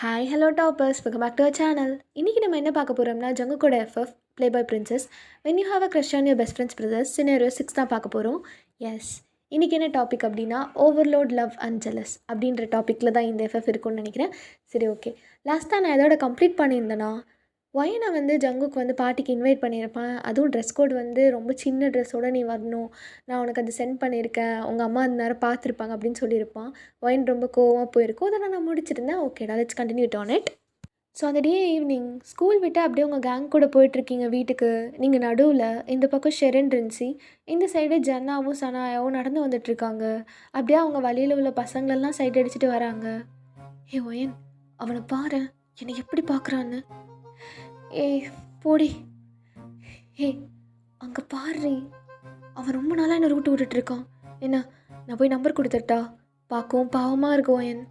Hi hello toppers welcome back to our channel. இன்றைக்கி நம்ம என்ன பார்க்க போகிறோம்னா ஜங்குக்கோட FF play boy princess when you have a crush on your best friends brothers scenario 6 தான் பார்க்க போகிறோம். எஸ், இன்றைக்கி என்ன டாபிக் அப்படின்னா ஓவர்லோட் லவ் அண்ட் ஜெலஸ் அப்படின்ற டாப்பிக்கில் தான் இந்த எஃப்எஃப் இருக்குன்னு நினைக்கிறேன். சரி, ஓகே. லாஸ்ட்டாக நான் இதோட கம்ப்ளீட் பண்ணியிருந்தேன்னா ஒயனை ஜங்குக்கு பார்ட்டிக்கு இன்வைட் பண்ணியிருப்பேன். அதுவும் ட்ரெஸ் கோட் ரொம்ப சின்ன ட்ரெஸ்ஸோடு நீ வரணும், நான் உனக்கு அது சென்ட் பண்ணியிருக்கேன், உங்கள் அம்மா அந்த நேரம் பார்த்துருப்பாங்க அப்படின்னு சொல்லியிருப்பான். ஒயின் ரொம்ப கோவமாக போயிருக்கும். அதை நான் முடிச்சிருந்தேன். ஓகேடா, let's continue on it. So அந்த டே ஈவினிங் ஸ்கூல் விட்டு அப்படியே உங்கள் கேங் கூட போயிட்டுருக்கீங்க வீட்டுக்கு. நீங்கள் நடுவில் இந்த பக்கம் ஷெரின் ரின்சி, இந்த சைடு ஜன்னாவும் சனாயாவும் நடந்து வந்துட்டுருக்காங்க. அப்படியே அவங்க வழியில் உள்ள பசங்களெல்லாம் சைட் அடிச்சுட்டு வராங்க. ஏ ஒயன், அவனை பாரு என்னை எப்படி பார்க்குறான்னு. ஏய் போடி. ஏய் அங்கே பாரு, அவன் ரொம்ப நாளாக என்னை ரூட்டு விட்டுட்ருக்கான். என்ன, நான் போய் நம்பர் கொடுத்துட்டா? பார்க்கவும் பாவமாக இருக்கும் ஒயன்.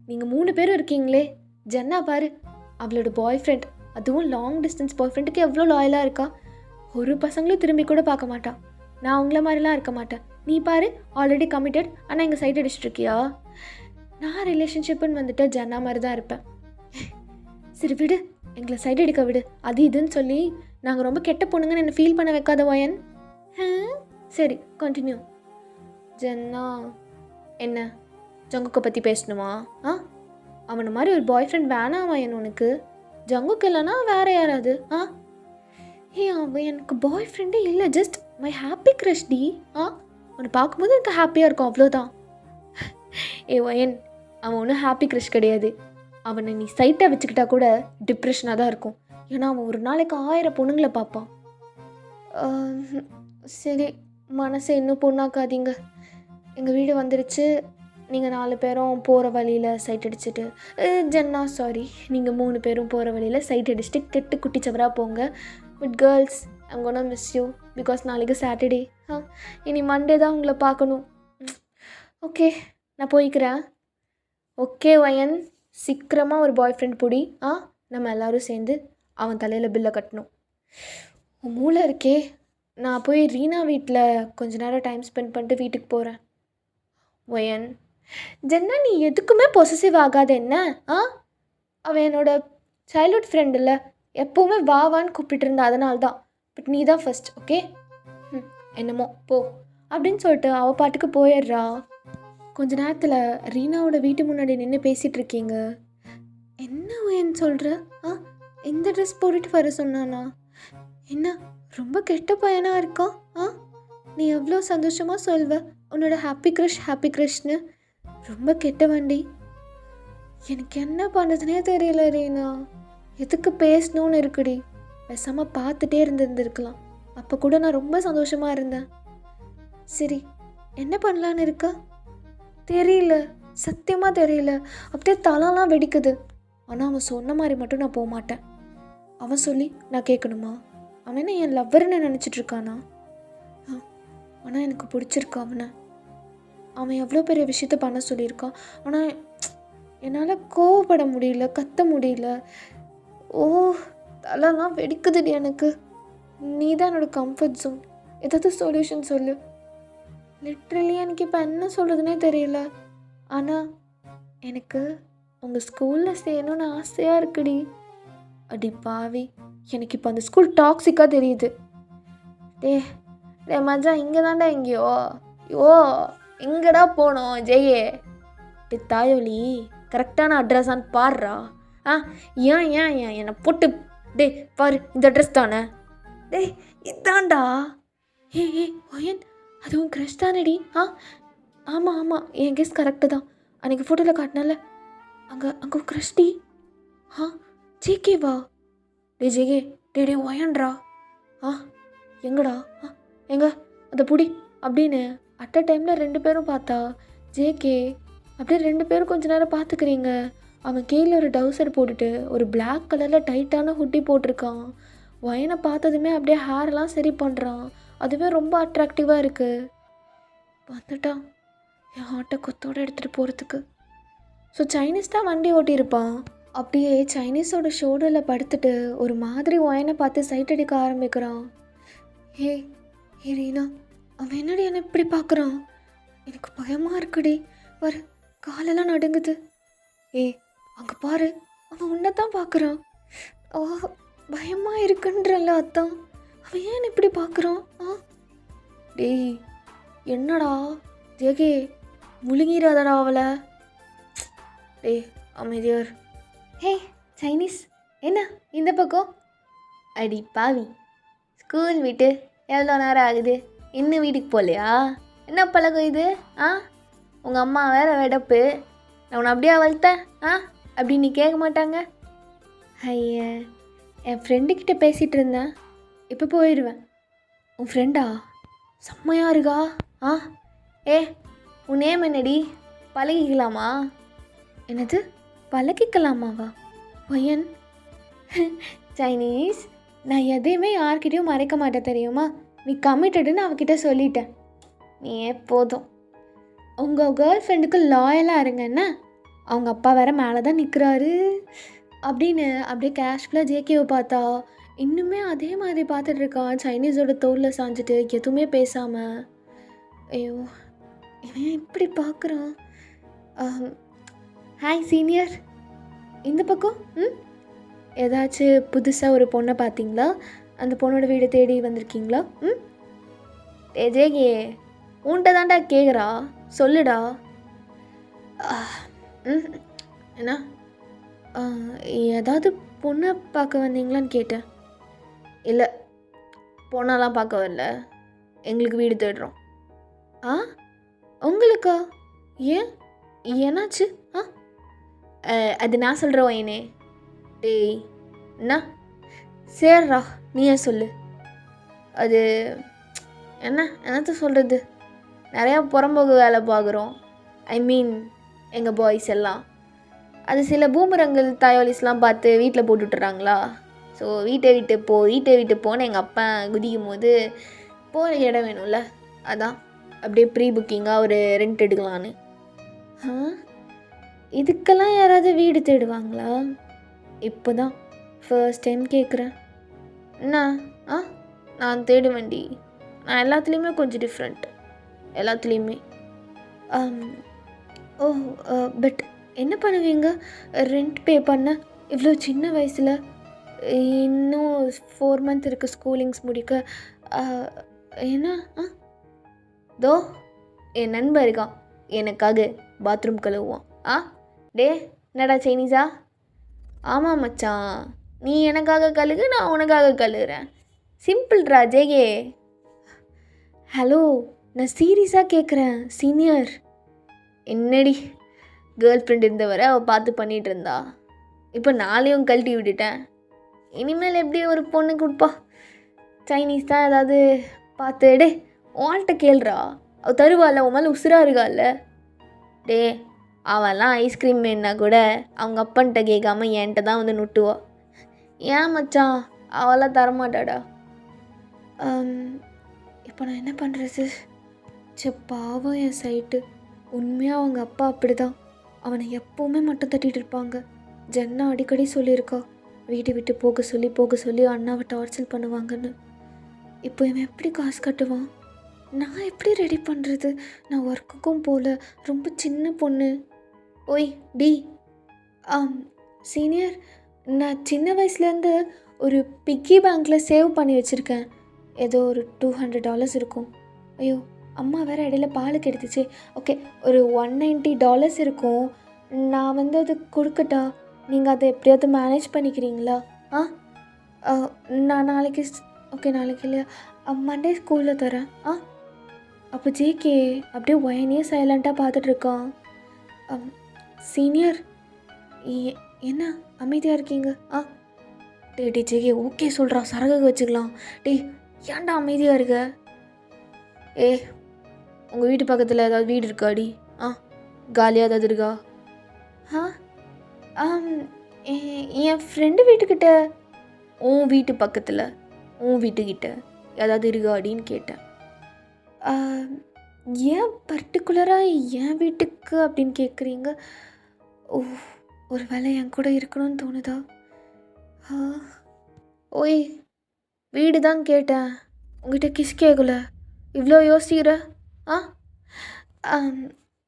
நீங்கள் 3 பேரும் இருக்கீங்களே. ஜன்னா பாரு, அவளோட பாய் ஃப்ரெண்ட், அதுவும் லாங் டிஸ்டன்ஸ் பாய் ஃப்ரெண்டுக்கு எவ்வளோ லாயலாக இருக்கா. ஒரு பசங்களும் திரும்பி கூட பார்க்க மாட்டான். நான் அவங்கள மாதிரிலாம் இருக்க மாட்டேன். நீ பாரு, ஆல்ரெடி கமிட்டட், ஆனால் எங்கள் சைட் அடிச்சிட்ருக்கியா? நான் ரிலேஷன்ஷிப்புன்னு வந்துட்டு ஜன்னா மாதிரி தான் இருப்பேன். சரி விடு, எங்களை சைட் அடிக்க விடு. அது இதுன்னு சொல்லி நாங்கள் ரொம்ப கெட்ட பொண்ணுங்கன்னு என்னை ஃபீல் பண்ண வைக்காத ஒயன். சரி, கண்டினியூ. ஜன்னா, என்ன ஜங்குக்கை பற்றி பேசணுமா? அவனை மாதிரி ஒரு பாய் ஃப்ரெண்ட் வேணாம் ஒயன் உனக்கு. ஜங்குக்கு இல்லைனா வேறு யாராவது? அவன் எனக்கு பாய் ஃப்ரெண்டே இல்லை, ஜஸ்ட் மை ஹாப்பி க்ரஷ் டி. அவனை பார்க்கும்போது எனக்கு ஹாப்பியாக இருக்கும், அவ்வளோதான். ஒயன், அவன் ஒன்றும் ஹாப்பி க்ரஷ் கிடையாது. அவனை நீ சைட்டாக வச்சுக்கிட்டா கூட டிப்ரெஷனாக தான் இருக்கும். ஏன்னா அவன் ஒரு நாளைக்கு 1000 பொண்ணுங்களை பார்ப்பான். சரி, மனசை இன்னும் பொண்ணாக்காதீங்க. எங்கள் வீடு வந்துருச்சு. நீங்கள் 4 பேரும் போகிற வழியில் சைட் அடிச்சுட்டு, ஜன்னா சாரி, நீங்கள் 3 பேரும் போகிற வழியில் சைட் அடிச்சுட்டு கெட்டு குட்டிச்சவராக போங்க. But girls, I'm gonna miss you because நாளைக்கு சாட்டர்டே. இனி மண்டே தான் உங்களை பார்க்கணும். ஓகே, நான் போய்க்கிறேன். ஓகே ஒயன், சீக்கிரமாக ஒரு பாய் ஃப்ரெண்ட் பிடி. நம்ம எல்லோரும் சேர்ந்து அவன் தலையில் பில்லை கட்டணும். உன் மூளை இருக்கே. நான் போய் ரீனா வீட்டில் கொஞ்ச நேரம் டைம் ஸ்பெண்ட் பண்ணிட்டு வீட்டுக்கு போகிறேன். ஒயன், ஜன்னா நீ எதுக்குமே பொசசிவ் ஆகாது என்ன? அவன் என்னோட சைல்ட்ஹுட் ஃப்ரெண்ட் இல்லை, எப்போவுமே வாவான்னு கூப்பிட்டு இருந்தா, அதனால தான். பட் நீ தான் ஃபஸ்ட். ஓகே, என்னமோ போ அப்படின்னு சொல்லிட்டு அவள் பாட்டுக்கு போயிடுறா. கொஞ்ச நேரத்தில் ரீனாவோட வீட்டு முன்னாடி நின்று பேசிகிட்டு இருக்கீங்க. என்ன ஒயன் சொல்கிற? இந்த ட்ரெஸ் போட்டுட்டு வர சொன்னானா? என்ன ரொம்ப கெட்ட பையனாக இருக்கான்? நீ எவ்வளோ சந்தோஷமாக சொல்வ உன்னோட ஹாப்பி க்ரஷ்னு. ரொம்ப கெட்ட வண்டி. எனக்கு என்ன பண்ணுறதுனே தெரியல ரீனா. எதுக்கு பேசணும்னு இருக்குடி. பேசாமல் பார்த்துட்டே இருந்திருக்கலாம். அப்போ கூட நான் ரொம்ப சந்தோஷமாக இருந்தேன். சரி, என்ன பண்ணலான்னு இருக்கா? தெரியல, சத்தியமாக தெரியல. அப்படியே தலைலாம் வெடிக்குது. ஆனால் அவன் சொன்ன மாதிரி மட்டும் நான் போக மாட்டேன். அவன் சொல்லி நான் கேட்கணுமா? அவன் என்ன என் லவ்வர்னு நினச்சிட்ருக்கானா? ஆனால் எனக்கு பிடிச்சிருக்கா அவனை. அவன் எவ்வளோ பெரிய விஷயத்த பண்ண சொல்லியிருக்கான். ஆனால் என்னால் கோவப்பட முடியல, கத்த முடியல. ஓ, தலைலாம் வெடிக்குதுடி எனக்கு. நீ தான் என்னோடய கம்ஃபர்ட் ஜோன். ஏதாவது சொல்யூஷன் சொல்லு. லிட்ரலி எனக்கு இப்போ என்ன சொல்கிறதுனே தெரியல. ஆனால் எனக்கு உங்கள் ஸ்கூலில் சேரணும்னு ஆசையாக இருக்குடி. அடி பாவி, எனக்கு இப்போ அந்த ஸ்கூல் டாக்ஸிக்காக தெரியுது. டே மஜா, இங்கே தாண்டா எங்கேயோ. எங்கடா போனோம் ஜெயே? தாயோலி, கரெக்டான அட்ரஸான்னு பாடுறா. ஏன் என்னை போட்டு பாரு, இந்த அட்ரஸ் தானே? இதாண்டா. ஒயன், அதுவும் க்ரஷ் தானேடி? ஆமாம், என் கெஸ் கரெக்டு தான். அன்றைக்கி ஃபோட்டோவில் காட்டினால அங்கே க்ரஷ் டி. ஜேகேவா? ஜேகே, டே ஒயன்ட்ரா. எங்கடா? எங்க அந்த புடி அப்படின்னு அட் அ டைமில் 2 பேரும் பார்த்தா ஜேகே. அப்படியே 2 பேரும் கொஞ்ச நேரம் பார்த்துக்கிறீங்க. அவன் கீழே ஒரு டவுசர் போட்டுட்டு ஒரு பிளாக் கலரில் டைட்டான ஹுட்டி போட்டிருக்கான். ஒயனை பார்த்ததுமே அப்படியே ஹேர்லாம் சரி பண்ணுறான். அதுவே ரொம்ப அட்ராக்டிவாக இருக்குது. வந்துட்டான் என் ஆட்டை கொத்தோடு எடுத்துகிட்டு போகிறதுக்கு. ஸோ சைனீஸ் தான் வண்டி ஓட்டியிருப்பான். அப்படியே சைனீஸோட ஷோல்டரில் படுத்துட்டு ஒரு மாதிரி ஒயனை பார்த்து சைட் அடிக்க ஆரம்பிக்கிறான். ஏ ரீனா, அவன் என்னடி என்ன இப்படி பார்க்குறான்? எனக்கு பயமாக இருக்குடி. காலெல்லாம் நடுங்குது. ஏய் அங்கே பாரு, அவன் உன்னை தான் பார்க்குறான். ஆ பயமாக இருக்குன்றல அத்தான், அவன் ஏன் இப்படி பார்க்குறான்? டேய் என்னடா ஜேகே, முழுங்கிடாதடா அவளை. டேய் அமைதியார். ஹே சைனீஸ், என்ன இந்த பக்கம்? அடி பாவி, ஸ்கூல் விட்டு எவ்வளோ நேரம் ஆகுது, இன்னும் வீட்டுக்கு போகலையா? என்ன பழக்கம் இது? உங்கள் அம்மா வேறு வெடப்பு, நான் உன்னை அப்படியே வளர்த்தேன் அப்படி நீ கேட்க மாட்டாங்க. ஐய, என் ஃப்ரெண்டுக்கிட்ட பேசிகிட்டு இருந்தேன், இப்போ போயிடுவேன். உன் ஃப்ரெண்டா? செம்மையாக இருக்கா? உன் நேம் என்னடி? பழகிக்கலாமா? என்னது பழகிக்கலாமாவா? பையன் சைனீஸ், நான் எதையுமே யார்கிட்டையும் மறைக்க மாட்டேன் தெரியுமா? நீ கமிட்டடுன்னு அவகிட்ட சொல்லிட்டேன். நீ எப்போதும் உங்கள் கேர்ள் ஃப்ரெண்டுக்கு லாயலாக இருங்க. என்ன, அவங்க அப்பா வேறு மேலே தான் நிற்கிறாரு அப்படின்னு அப்படியே கேஷ்ஃபுல்லாக ஜேகேவை பார்த்தா இன்னுமே அதே மாதிரி பார்த்துட்டு இருக்கான், சைனீஸோட தோளில் சாஞ்சிட்டு எதுவுமே பேசாமல். ஐயோ இவன் இப்படி பார்க்குறான். ஹாய் சீனியர், இந்த பக்கம். ஏதாச்சும் புதுசாக ஒரு பொண்ணை பார்த்தீங்களா? அந்த பொண்ணோட வீடு தேடி வந்திருக்கீங்களா? ஜேகே, உன்கிட்ட தான்டா கேட்குறா, சொல்லுடா. என்ன, ஏதாவது பொண்ணை பார்க்க வந்தீங்களான்னு கேட்டேன். இல்லை, பொண்ணெல்லாம் பார்க்க வரல, எங்களுக்கு வீடு தேடுறோம். உங்களுக்கா? ஏன், என்னாச்சு? அது நான் சொல்கிறேன் வைனே. டேய் என்ன, சேர்றா நீயே சொல்லு. அது என்னத்த சொல்கிறது, நிறையா புறம்போக்கு வேலை பார்க்குறோம். ஐ மீன் எங்கள் பாய்ஸ் எல்லாம் அது சில பூமரங்கள் தாயோலிஸ்லாம் பார்த்து வீட்டில் போட்டுவிட்டுறாங்களா. ஸோ வீட்டை விட்டு போன்னு எங்கள் அப்பா குதிக்கும் போது போகிற இடம் வேணும்ல, அதான் அப்படியே ப்ரீ புக்கிங்காக ஒரு ரெண்ட் எடுக்கலான்னு. இதுக்கெல்லாம் யாராவது வீடு தேடுவாங்களா? இப்போ தான் ஃபர்ஸ்ட் டைம் கேட்குறேன். என்ன? நான் தேடுவேண்டி, நான் எல்லாத்துலேயுமே கொஞ்சம் டிஃப்ரெண்ட், எல்லாத்துலேயுமே. பட் என்ன பண்ணுவீங்க ரெண்ட் பே பண்ண இவ்வளோ சின்ன வயசில்? இன்னும் 4 months இருக்குது ஸ்கூலிங்ஸ் முடிக்க. என்ன? தோ என் நண்பன் இருக்கான், எனக்காக பாத்ரூம் கழுவுவான். டே என்னடா சைனீஸா? ஆமாம் மச்சான், நீ எனக்காக கழுகு, நான் உனக்காக கழுகுறேன். சிம்பிள்ரா ஜேகே. ஹலோ, நான் சீரியஸாக கேட்குறேன் சீனியர். என்னடி, கேர்ள் ஃப்ரெண்ட் இருந்தவரை அவள் பார்த்து பண்ணிகிட்டு இருந்தா, இப்போ நாளையும் கழட்டி விட்டுட்டேன். இனிமேல் எப்படி ஒரு பொண்ணு கொடுப்பா? சைனீஸ் தான் ஏதாவது பார்த்து. டே உன்கிட்ட கேள்றா, அவள் தருவாள், உன் மேலே உசுராக இருக்காள். டே அவெல்லாம் ஐஸ்கிரீம் வேணுன்னா கூட அவங்க அப்பன்ட்ட கேட்காம என்கிட்ட தான் வந்து நுட்டுவா. ஏன் மச்சான், அவெல்லாம் தரமாட்டாடா. இப்போ நான் என்ன பண்ணுறது? பாவம் என் சைட்டு. உண்மையாக அவங்க அப்பா அப்படி தான், அவனை எப்போவுமே மட்டும் தட்டிகிட்டு இருப்பாங்க. ஜென்னா அடிக்கடி சொல்லியிருக்கா, வீட்டை விட்டு போக சொல்லி அண்ணாவை டார்ச்சர் பண்ணுவாங்கன்னு. இப்போ இவன் எப்படி காசு கட்டுவான்? நான் எப்படி ரெடி பண்ணுறது? நான் ஒர்க்குக்கும் போகல, ரொம்ப சின்ன பொண்ணு. ஓய் டி. சீனியர், நான் சின்ன வயசுலேருந்து ஒரு பிக்கி பேங்க்கில் சேவ் பண்ணி வச்சுருக்கேன். ஏதோ ஒரு $200 இருக்கும். ஐயோ அம்மா வேறு இடையில பாலுக்கு எடுத்துச்சு. ஓகே, ஒரு $190 இருக்கும். நான் வந்து அது கொடுக்கட்டா? நீங்கள் அதை எப்படியாவது மேனேஜ் பண்ணிக்கிறீங்களா? நான் நாளைக்கு நாளைக்கு இல்லையா, மண்டே ஸ்கூலில் தரேன். அப்போ ஜேகே அப்படியே ஒயனே சைலண்ட்டாக பார்த்துட்ருக்கான். சீனியர், என்ன அமைதியாக இருக்கீங்க? டே ஜேகே ஓகே சொல்கிறா, சரகு வச்சுக்கலாம். டே ஏன்டா அமைதியாக இருக்க? உங்கள் வீட்டு பக்கத்தில் ஏதாவது வீடு இருக்காடி? காலியாக ஏதாவது இருக்கா? என் ஃப்ரெண்டு வீட்டுக்கிட்ட. உன் வீட்டு பக்கத்தில், உன் வீட்டுக்கிட்ட ஏதாவது இருக்காடின்னு கேட்டேன். ஏன் பர்டிகுலராக என் வீட்டுக்கு அப்படின்னு கேட்குறீங்க? ஒரு வேளை என் கூட இருக்கணும்னு தோணுதா? ஓய் வீடு தான் கேட்டேன், உங்கள்கிட்ட கிஸ் கேட்கல. இவ்வளோ யோசிக்கிற?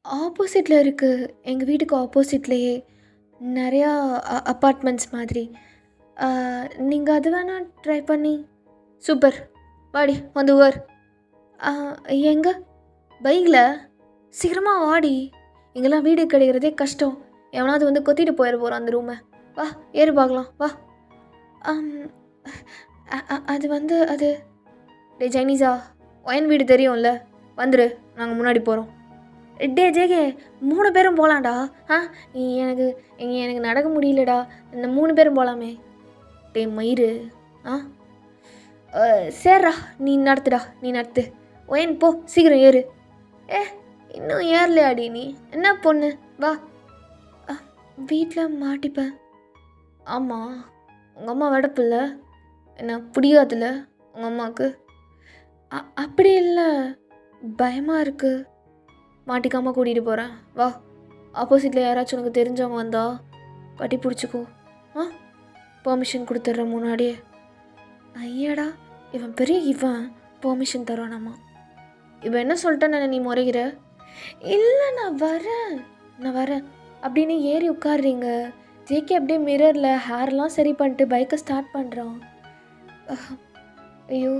ஆப்போசிட்டில் இருக்குது, எங்கள் வீட்டுக்கு ஆப்போசிட்லேயே. நிறையா அப்பார்ட்மெண்ட்ஸ் மாதிரி. நீங்கள் அது வேணால் ட்ரை பண்ணி. சூப்பர், வாடி வந்து உவர். எங்கே? பைக்கில்? சீக்கிரமாக வாடி. இங்கெல்லாம் வீடு கிடைக்கிறதே கஷ்டம். எவனாவது வந்து கொத்திட்டு போயிட போகிறான் அந்த ரூமை. வா ஏறு பார்க்கலாம் வா. அது வந்து அது டே சைனீஸா, ஒயன் வீடு தெரியும்ல, வந்துரு, நாங்கள் முன்னாடி போகிறோம். டே ஜேகே, 3 பேரும் போகலான்டா. எனக்கு எனக்கு நடக்க முடியலடா, இந்த 3 பேரும் போகலாமே. டே மயிறு, சேர்றா, நீ நடத்து. ஒயன் போ, சீக்கிரம் ஏறு. இன்னும் ஏறலையாடி நீ? என்ன பொண்ணு, வா. வீட்டில் மாட்டிப்பேன். ஆமாம், உங்கள் அம்மா வெடப்பில்ல, என்ன பிடிக்காதுல்ல உங்கள் அம்மாவுக்கு? அப்படி இல்லை, பயமாக இருக்குது. மாட்டிக்காமல் கூட்டிகிட்டு போகிறேன் வா. ஆப்போசிட்டில் யாராச்சும் உனக்கு தெரிஞ்சவங்க வந்தா கட்டி பிடிச்சிக்கோ. பெர்மிஷன் கொடுத்துட்றேன் முன்னாடியே. ஐயாடா, இவன் பெர்மிஷன் தருவானாம்மா. இவன் என்ன சொல்லிட்டேன்னு நீ முறைகிற? இல்லை நான் வரேன் அப்படின்னு ஏறி உட்காடுறீங்க. ஜேகே அப்படியே மிரரில் ஹேர்லாம் சரி பண்ணிட்டு பைக்கை ஸ்டார்ட் பண்ணுறான். ஐயோ,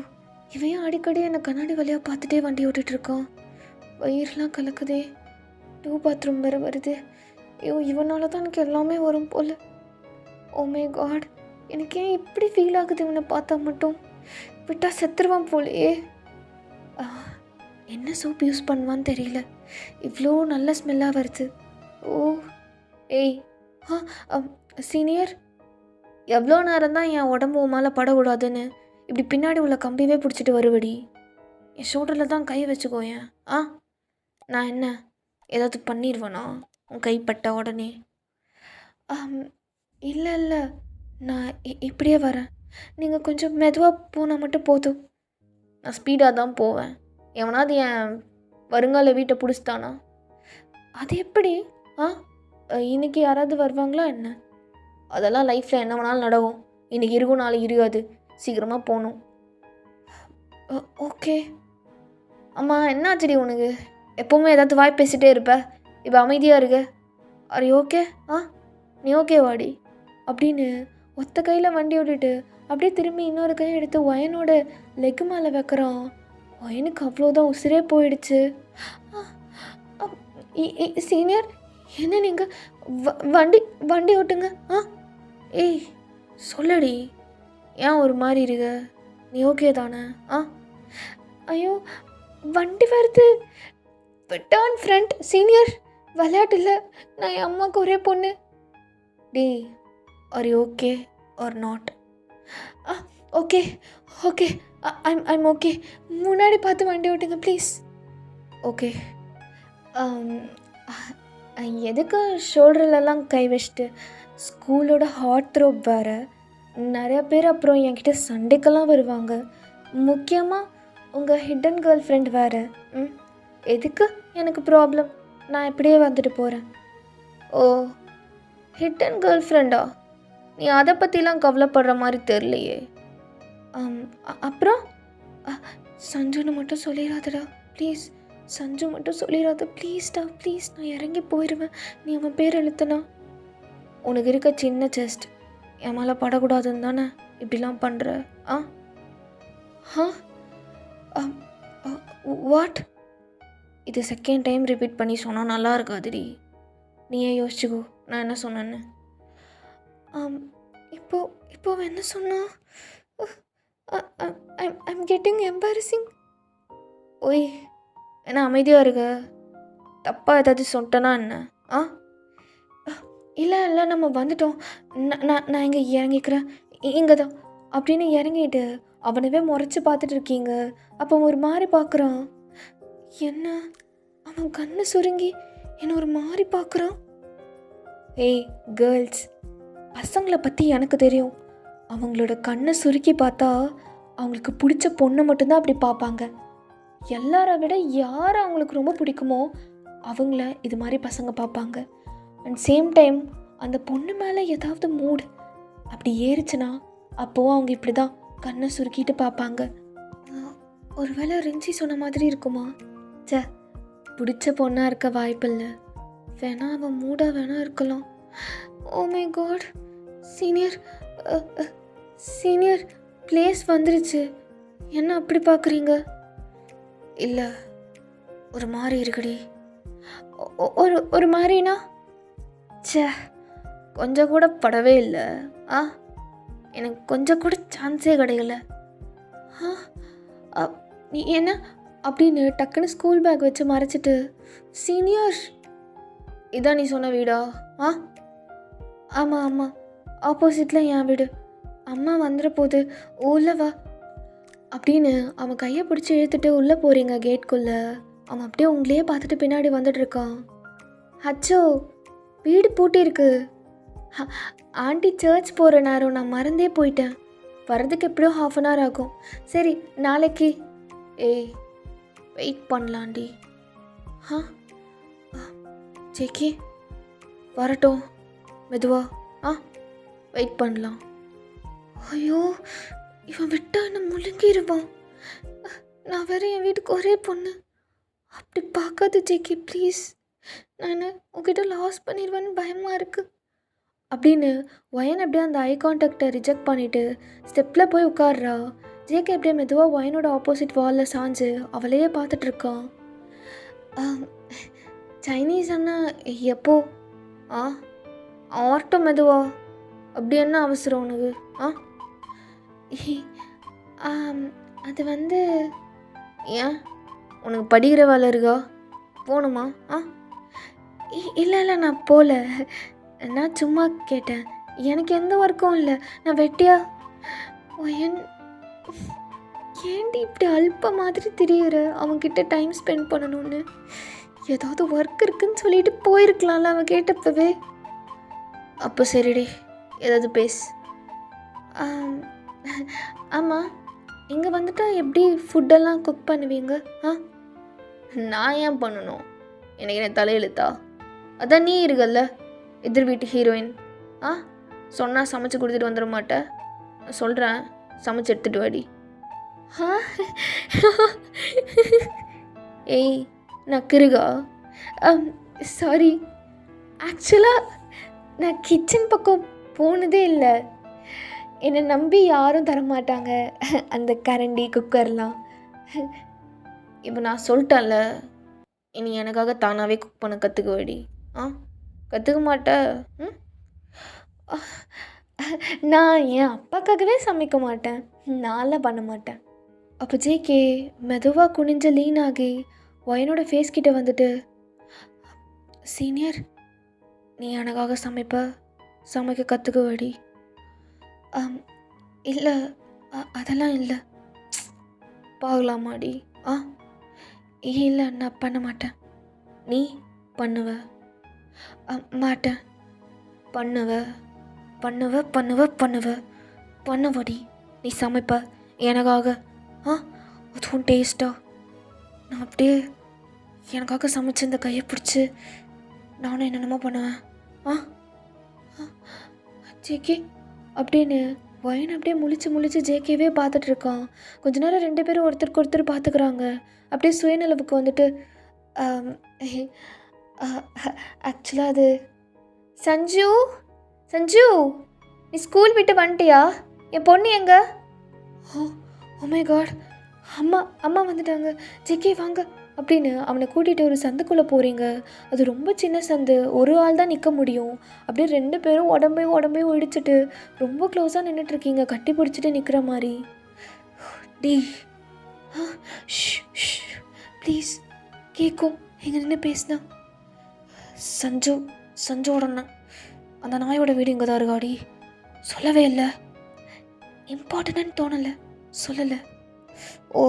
இவன் அடிக்கடி என்னை கண்ணாடி வழியாக பார்த்துட்டே வண்டி ஓட்டிகிட்ருக்கான். வயிறுலாம் கலக்குதே. 2 பாத்ரூம் வேறு வருது. ஐயோ, இவனால தான் எனக்கு எல்லாமே வரும் போல். ஓ மை காட், எனக்கு ஏன் இப்படி ஃபீல் ஆகுது இவனை பார்த்தா மட்டும்? விட்டால் செத்துருவான் போலையே. என்ன சோப் யூஸ் பண்ணுவான்னு தெரியல, இவ்வளோ நல்ல ஸ்மெல்லாக வருது. ஓ ஏய், சீனியர், எவ்வளோ நேரம் தான் என் உடம்பு மேலே படக்கூடாதுன்னு இப்படி பின்னாடி உள்ள கம்பியவே பிடிச்சிட்டு வருவடி? என் ஷோல்டரில் தான் கை வச்சுக்கோயேன். நான் என்ன ஏதாவது பண்ணிடுவேனா உன் கைப்பட்ட உடனே? இல்லை, நான் இப்படியே வரேன். நீங்கள் கொஞ்சம் மெதுவாக போனால் மட்டும் போதும். நான் ஸ்பீடாக தான் போவேன். எவனாவது என் வருங்கால வீட்டை பிடிச்சிட்டானா? அது எப்படி? இன்றைக்கி யாராவது வருவாங்களா என்ன? அதெல்லாம் லைஃப்பில் என்ன வேணாலும் நடக்கும். இன்றைக்கி இருக்கும், நாளைக்கு இருக்காது. சீக்கிரமாக போகணும். ஓகே. அம்மா, என்னாச்சடி உனக்கு? எப்போவுமே ஏதாவது வாய் பேசிகிட்டே இருப்ப, இப்போ அமைதியாக இருக்க. அரி ஓகே? நீ ஓகே வாடி அப்படின்னு ஒத்த கையில் வண்டி ஓட்டிட்டு அப்படியே திரும்பி இன்னொரு கையை எடுத்து ஒயனோட லெக்கு மேலே வைக்கிறான். ஒயனுக்கு அவ்வளோதான், உசிரே போயிடுச்சு. சீனியர், என்ன நீங்கள் வண்டி ஓட்டுங்க. ஏய் சொல்லடி, ஏன் ஒரு மாதிரி இருக்க? நீ ஓகே தானே? ஐயோ, வண்டி வருது. Turn front. சீனியர், விளையாட்டு இல்லை, நான் என் அம்மாவுக்கு ஒரே பொண்ணு. டே, are you okay or not? Okay, I'm okay. முன்னாடி பார்த்து வண்டி ஓட்டுங்க ப்ளீஸ். ஓகே. எதுக்கு ஷோல்டர்லலாம் கை வச்சுட்டு? ஸ்கூலோட ஹாட் த்ரோப் வேறு. நிறையா பேர் அப்புறம் என்கிட்ட சண்டைக்கெல்லாம் வருவாங்க. முக்கியமாக உங்கள் ஹிடன் கேர்ள் ஃப்ரெண்ட் வேறு. எதுக்கு எனக்கு ப்ராப்ளம்? நான் இப்படியே வந்துட்டு போகிறேன். ஓ, ஹிடன் கேர்ள் ஃப்ரெண்டா? நீ அதை பற்றிலாம் கவலைப்படுற மாதிரி தெரியலையே. அப்புறம் சஞ்சுன்னு மட்டும் சொல்லிடாதடா ப்ளீஸ். சஞ்சு மட்டும் சொல்லிடாத ப்ளீஸ்டா, ப்ளீஸ். நான் இறங்கி போயிடுவேன் நீ அவன் பேர் எழுத்துனா. உனக்கு இருக்க சின்ன செஸ்ட் என் மேலே படக்கூடாதுன்னு தானே இப்படிலாம் பண்ணுற? வாட்? இது செகண்ட் டைம் ரிப்பீட் பண்ணி சொன்னால் நல்லா இருக்காதுடி. நீயே யோசிச்சுக்கோ நான் என்ன சொன்னேன்னு. இப்போ என்ன சொன்னா? I'm getting embarrassing. ஓய், என்ன அமைதியாக இருக்க? தப்பாக ஏதாவது சொல்லிட்டேனா என்ன? இல்லை நம்ம வந்துட்டோம். நான் இங்கே இறங்கிக்கிறேன், இங்கே தான் அப்படின்னு இறங்கிட்டு அவனவே முறைச்சி பார்த்துட்டு இருக்கீங்க. அப்போ ஒரு மாதிரி பார்க்குறான். என்ன, அவன் கண்ணை சுருங்கி என்ன ஒரு மாதிரி பார்க்குறான். ஏய் கேர்ள்ஸ், பசங்களை பற்றி எனக்கு தெரியும். அவங்களோட கண்ணை சுருக்கி பார்த்தா அவங்களுக்கு பிடிச்ச பொண்ணை மட்டும்தான் அப்படி பார்ப்பாங்க. எல்லாரை விட யாரை அவங்களுக்கு ரொம்ப பிடிக்குமோ அவங்கள இது மாதிரி பசங்க பார்ப்பாங்க. அண்ட் சேம் டைம் அந்த பொண்ணு மேலே ஏதாவது மூடு அப்படி ஏறிச்சுன்னா அப்போது அவங்க இப்படி தான் கண்ணை சுருக்கிட்டு பார்ப்பாங்க. ஒரு வேளை ரிஞ்சி சொன்ன மாதிரி இருக்குமா? பிடிச்ச பொண்ணாக இருக்க வாய்ப்பில்லை. வேணா அவன் மூடாக வேணா இருக்கலாம். Oh my God. Senior, senior, place வந்துருச்சு. என்ன அப்படி பார்க்குறீங்க? இல்லை, ஒரு மாதிரி இருக்குடி. ஒரு மாதிரினா? ச்சே, கொஞ்சம் கூட படவே இல்லை. எனக்கு கொஞ்சம் கூட சான்ஸே கிடைக்கல. நீ என்ன அப்படின்னு டக்குன்னு ஸ்கூல் பேக் வச்சு மறைச்சிட்டு, சீனியர், இதான் நீ சொன்ன வீடா? ஆமாம் ஆமாம், ஆப்போசிட்டில் என் வீடு. அம்மா வந்துட போகுது, உள்ளே வா அப்படின்னு அவன் கையை பிடிச்சி இழுத்துட்டு உள்ளே போகிறீங்க கேட்குள்ளே. அவன் அப்படியே உங்களையே பார்த்துட்டு பின்னாடி வந்துட்டுருக்கான். அச்சோ, வீடு பூட்டியிருக்கு. ஆண்டி சர்ச் போகிற நேரம், நான் மறந்தே போயிட்டேன். வர்றதுக்கு எப்படியோ 1/2 hour ஆகும். சரி, நாளைக்கு. ஏய், வெயிட் பண்ணலாண்டி. ஜேகே வரட்டும், மெதுவா. வெயிட் பண்ணலாம். ஐயோ, இவன் விட்டா என்ன முழுங்கிடுவான். நான் வேற என் வீட்டுக்கு ஒரே பொண்ணு. அப்படி பார்க்காது ஜேகே ப்ளீஸ். நான் உங்ககிட்ட லாஸ் பண்ணிடுவேன்னு பயமாக இருக்குது அப்படின்னு ஒயன் அப்படியே அந்த ஐ கான்டாக்டை ரிஜெக்ட் பண்ணிவிட்டு ஸ்டெப்பில் போய் உட்கார்றா. ஜேகே அப்படியே மெதுவாக ஒயனோட ஆப்போசிட் வாலில் சாஞ்சு அவளையே பார்த்துட்ருக்கான். சைனீஸ் அண்ணா எப்போ? ஆர்ட்டும் மெதுவா. அப்படி என்ன அவசரம் உனக்கு? அது வந்து, ஏன் உனக்கு படிக்கிற வேலை இருக்கா? போகணுமா? இல்லை இல்லை, நான் போகல. நான் சும்மா கேட்டேன். எனக்கு எந்த ஒர்க்கும் இல்லை, நான் வெட்டியா. ஏன்டி இப்படி அல்ப மாதிரி தெரியுற? அவன்கிட்ட டைம் ஸ்பெண்ட் பண்ணணும்னு ஏதாவது ஒர்க் இருக்குன்னு சொல்லிட்டு போயிருக்கலாம்ல அவன் கேட்டப்பவே. அப்போ சரிடி, ஏதாவது பேசு. ஆமாம், இங்கே வந்துட்டா எப்படி ஃபுட்டெல்லாம் குக் பண்ணுவீங்க? நான் ஏன் பண்ணணும்? எனக்கு என்ன தலையெழுத்தா? அதான் நீ இருக்கல்ல, எதிர் வீட்டு ஹீரோயின். சொன்னால் சமைச்சு கொடுத்துட்டு வந்துட மாட்டேன். சொல்கிறேன், சமைச்சு எடுத்துகிட்டு வாடி. ஏய், நான் கிருகா. சாரி, ஆக்சுவலாக நான் கிச்சன் பக்கம் போனதே இல்லை. என்னை நம்பி யாரும் தரமாட்டாங்க அந்த கரண்டி குக்கர்லாம். இப்போ நான் சொல்லிட்டேன்ல, இனி எனக்காக தானாகவே குக் பண்ண கற்றுக்குவேடி. கற்றுக்க மாட்டேன். நான் என் அப்பாக்காகவே சமைக்க மாட்டேன், நான்லாம் பண்ண மாட்டேன். அப்போ ஜேகே மெதுவாக குனிஞ்ச லீன் ஆகி ஒயனோட ஃபேஸ் கிட்ட வந்துட்டு, சீனியர், நீ எனக்காக சமைக்க கற்றுக்குவேடி. இல்லை, அதெல்லாம் இல்லை. பார்க்கலாமாடி? இல்லை, நான் பண்ண மாட்டேன். நீ பண்ணுவ? மாட்டேன். பண்ணுவடி. நீ சமைப்ப எனக்காக. அதுவும் டேஸ்ட்டாக. நான் அப்படியே எனக்காக சமைச்சு இந்த கையை பிடிச்சி நானும் என்னென்னமோ பண்ணுவேன். ஜேகே அப்படின்னு ஒயன் அப்படியே முழிச்சு ஜேகேவே பார்த்துட்ருக்கான். கொஞ்ச நேரம் 2 பேரும் ஒருத்தருக்கு ஒருத்தர் பார்த்துக்குறாங்க. அப்படியே சுயநலவுக்கு வந்துட்டு, ஆக்சுவலாக அது சஞ்சு, நீ ஸ்கூல் விட்டு வந்துட்டியா? என் பொண்ணு எங்க? ஓ மை காட், அம்மா வந்துட்டாங்க. ஜேகே வாங்க அப்படின்னு அவனை கூட்டிகிட்டு ஒரு சந்துக்குள்ளே போகிறீங்க. அது ரொம்ப சின்ன சந்து, ஒரு ஆள் தான் நிற்க முடியும். அப்படியே 2 பேரும் உடம்பையும் இடிச்சிட்டு ரொம்ப க்ளோஸாக நின்றுட்டுருக்கீங்க, கட்டி பிடிச்சிட்டு நிற்கிற மாதிரி. டி ப்ளீஸ், கேட்கும், எங்கே நின்று பேசினா. சஞ்சோட அந்த நாயோட வீடு இங்கே தான் இருக்காடி. சொல்லவே இல்லை, இம்பார்ட்டன்ட்னு தோணலை, சொல்லலை. ஓ,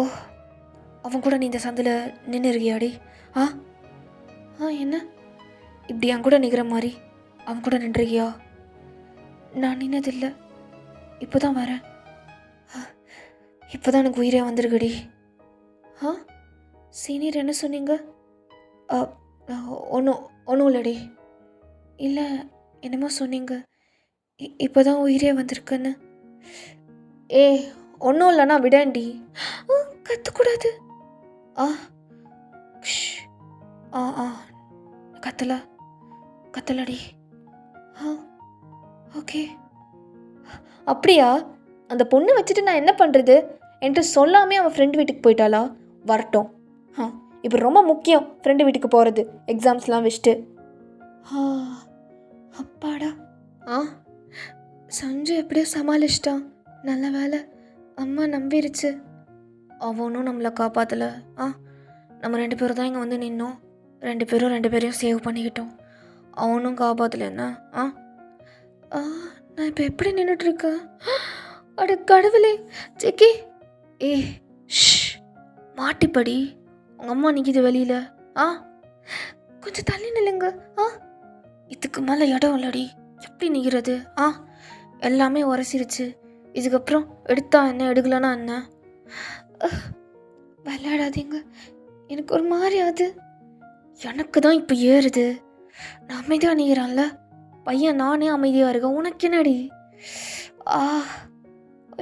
அவன் கூட நீ இந்த சந்தில் நின்று இருக்கியாடி? என்ன இப்படி என் கூட நிற்கிற மாதிரி அவன் கூட நின்றுருக்கியா? நான் நின்னதில்லை, இப்போ தான் வரேன். இப்போ தான் எனக்கு உயிரே வந்திருக்குடி. சீனியர் என்ன சொன்னீங்க? ஒன்றும் இல்லடி. இல்லை, என்னமோ சொன்னீங்க, இப்போ தான் உயிரே வந்திருக்குன்னு. ஒன்றும் இல்லைண்ணா விடண்டி. கத்தக்கூடாது. கத்தலடி. ஓகே. அப்படியா? அந்த பொண்ணு வச்சுட்டு நான் என்ன பண்ணுறது? என்கிட்ட சொல்லாமே அவன் ஃப்ரெண்டு வீட்டுக்கு போயிட்டாளா? வரட்டும். இப்போ ரொம்ப முக்கியம் ஃப்ரெண்டு வீட்டுக்கு போகிறது, எக்ஸாம்ஸ்லாம் வச்சுட்டு. அப்பாடா. சஞ்சு எப்படியோ சமாளிச்சிட்டான். நல்ல வேலை, அம்மா நம்பிருச்சு. அவனும் நம்மளை காப்பாற்றலை. நம்ம 2 பேரும் தான் இங்கே வந்து நின்னோம். 2 பேரையும் சேவ் பண்ணிக்கிட்டோம். அவனும் காப்பாற்றலைன்னா நான் இப்போ எப்படி நின்றுட்டுருக்கேன்? அட கடவுளே. ஜெக்கி, மாட்டிப்படி. உங்கள் அம்மா நிற்கிது வெளியில். கொஞ்சம் தள்ளி நில்லுங்க. இதுக்கு மேலே இடம் இல்லடி, எப்படி நிற்கிறது? எல்லாமே உரசிருச்சு. இதுக்கப்புறம் எடுத்தா என்ன, எடுக்கலன்னா என்ன? விளையாடாதீங்க, எனக்கு ஒரு மாதிரி ஆகுது. எனக்கு தான் இப்போ ஏறுது. நான் அமைதியாக நிற்கிறான்ல பையன், நானே அமைதியாக இருக்கேன். உனக்கு என்னடி?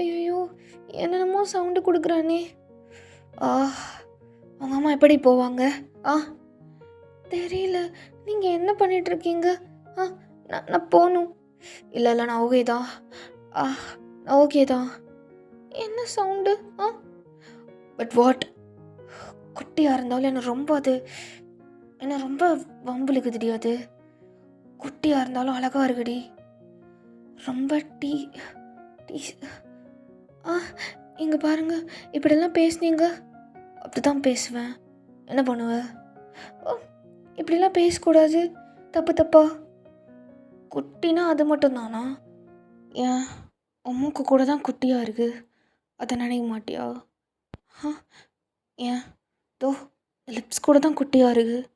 ஐயோ, என்னென்னமோ சவுண்டு கொடுக்குறானே. அவங்க அம்மா எப்படி போவாங்க? தெரியல. நீங்கள் என்ன பண்ணிகிட்ருக்கீங்க? நான் போகணும். இல்லை நான் ஓகே தான். நான் ஓகே தான். என்ன சவுண்டு? But what? குட்டியாக இருந்தாலும் என்ன ரொம்ப வம்புலுக்குதுடி. அது குட்டியாக இருந்தாலும் அழகாக இருக்குடி. ரொம்ப டீ இங்கே பாருங்க, இப்படிலாம் பேசுனீங்க. அப்படி தான் பேசுவேன். என்ன பண்ணுவேன்? இப்படிலாம் பேசக்கூடாது, தப்பா. குட்டினா அது மட்டும்தானா? ஏன் உம்முக்கு கூட தான் குட்டியாக இருக்குது, அதை நினைக்க மாட்டியா? ஏன் லிப்ஸ் கூட தான் குட்டியாக இருக்குது,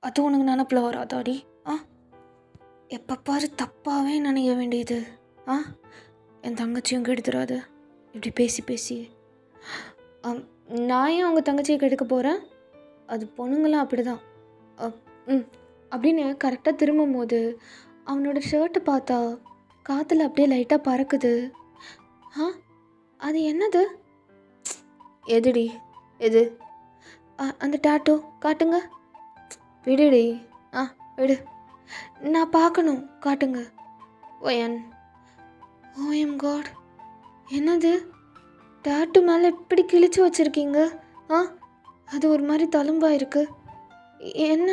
அது உனக்கு நினப்பில் வராதாடி? எப்போ பாரு தப்பாகவே நினைக்க வேண்டியது. என் தங்கச்சியும் கெடுத்துடாது இப்படி பேசி. நான் ஏன் உங்கள் தங்கச்சியை கெடுக்க போகிறேன்? அது பொண்ணுங்களாம் அப்படி தான். அப்படின்னு கரெக்டாக திரும்பும் போது அவனோட ஷர்ட்டை பார்த்தா காற்றுல அப்படியே லைட்டாக பறக்குது. அது என்னது? எதுடி? எது? அந்த டாட்டோ காட்டுங்க. விடுடி. விடு, நான் பார்க்கணும். காட்டுங்க. ஓஎம் காட், என்னது? டாட்டு மேலே எப்படி கிழிச்சு வச்சுருக்கீங்க? அது ஒரு மாதிரி தழும்பாக இருக்குது. என்ன?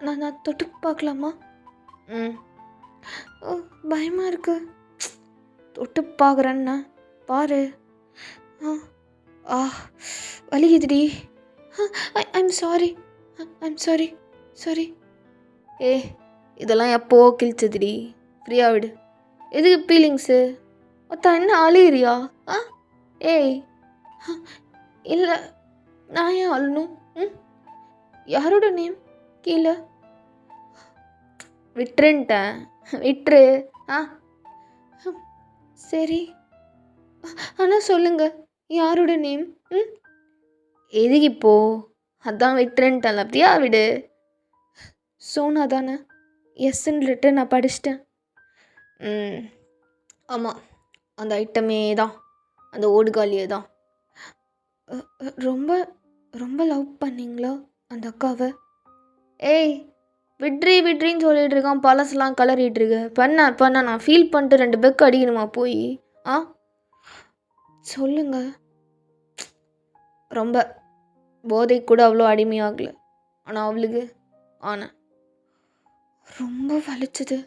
நான் தொட்டு பார்க்கலாமா? பயமாக இருக்கு. தொட்டு பார்க்குறேன்னா பாரு. வலிக்குதுடி. I'm sorry. இதெல்லாம் எப்போ கிழிச்சதுடி. ஃப்ரீயாக விடு. எதுக்கு ஃபீலிங்ஸு? என்ன அழுகிறியா? இல்லை, நான் ஏன் அழணும்? யாரோட நேம் கீழே? விட்டுருன்ட்டேன், விட்டுரு. சரி, ஆனால் சொல்லுங்க, யாரோட நேம்? எதுக்கு இப்போ? அதான் விட்டுருன்ட்டேன். அப்படியா? விடு. சோனா தானே? எஸ்ன்னு லெட்டர் நான் படிச்சிட்டேன். ஆமாம், அந்த ஐட்டமே தான், அந்த ஓடுகாலியே தான். ரொம்ப ரொம்ப லவ் பண்ணிங்களா அந்த அக்காவை? விட்ரின்னு சொல்லிட்டு இருக்கான். பழசெல்லாம் கலரிட்டு இருக்கு. பண்ண நான் ஃபீல் பண்ணிட்டு 2 பெக்கு அடிக்கணுமா போய்? சொல்லுங்க. ரொம்ப போதை கூட அவ்வளோ அடிமையாகலை, ஆனால் அவளுக்கு ஆனேன். ரொம்ப வலிச்சது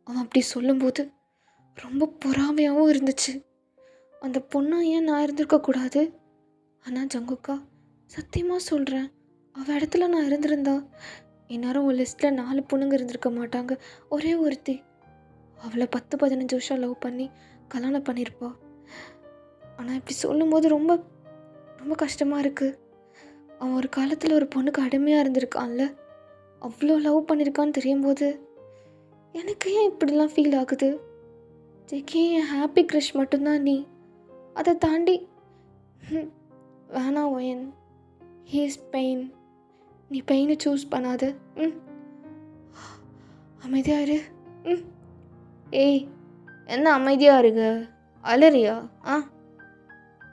அவன் அப்படி சொல்லும்போது. ரொம்ப பொறாமையாகவும் இருந்துச்சு. அந்த பொண்ணா ஏன் நான் இருந்திருக்கக்கூடாது? ஆனால் ஜங்குக்கா, சத்தியமாக சொல்கிறேன், அவள் இடத்துல நான் இருந்திருந்தா இந்நேரம் ஒரு லிஸ்ட்டில் 4 பொண்ணுங்க இருந்திருக்க மாட்டாங்க. ஒரே ஒருத்தி. அவளை 10-15 வருஷம் லவ் பண்ணி கல்யாணம் பண்ணியிருப்பா. ஆனால் இப்படி சொல்லும்போது ரொம்ப ரொம்ப கஷ்டமாக இருக்குது. அவன் ஒரு காலத்தில் ஒரு பொண்ணுக்கு அடிமையாக இருந்திருக்கான்ல, அவ்வளோ லவ் பண்ணியிருக்கான்னு தெரியும் போது எனக்கு ஏன் இப்படிலாம் ஃபீல் ஆகுது? ஜெக்கி, என் ஹாப்பி க்ரஷ் மட்டும்தான் நீ. அதை தாண்டி வேணாம் ஒயன். He is pain. நீ பெயினை சூஸ் பண்ணாத. அமைதியாக இரு. என்ன அமைதியாக இருக்க? அலறியா?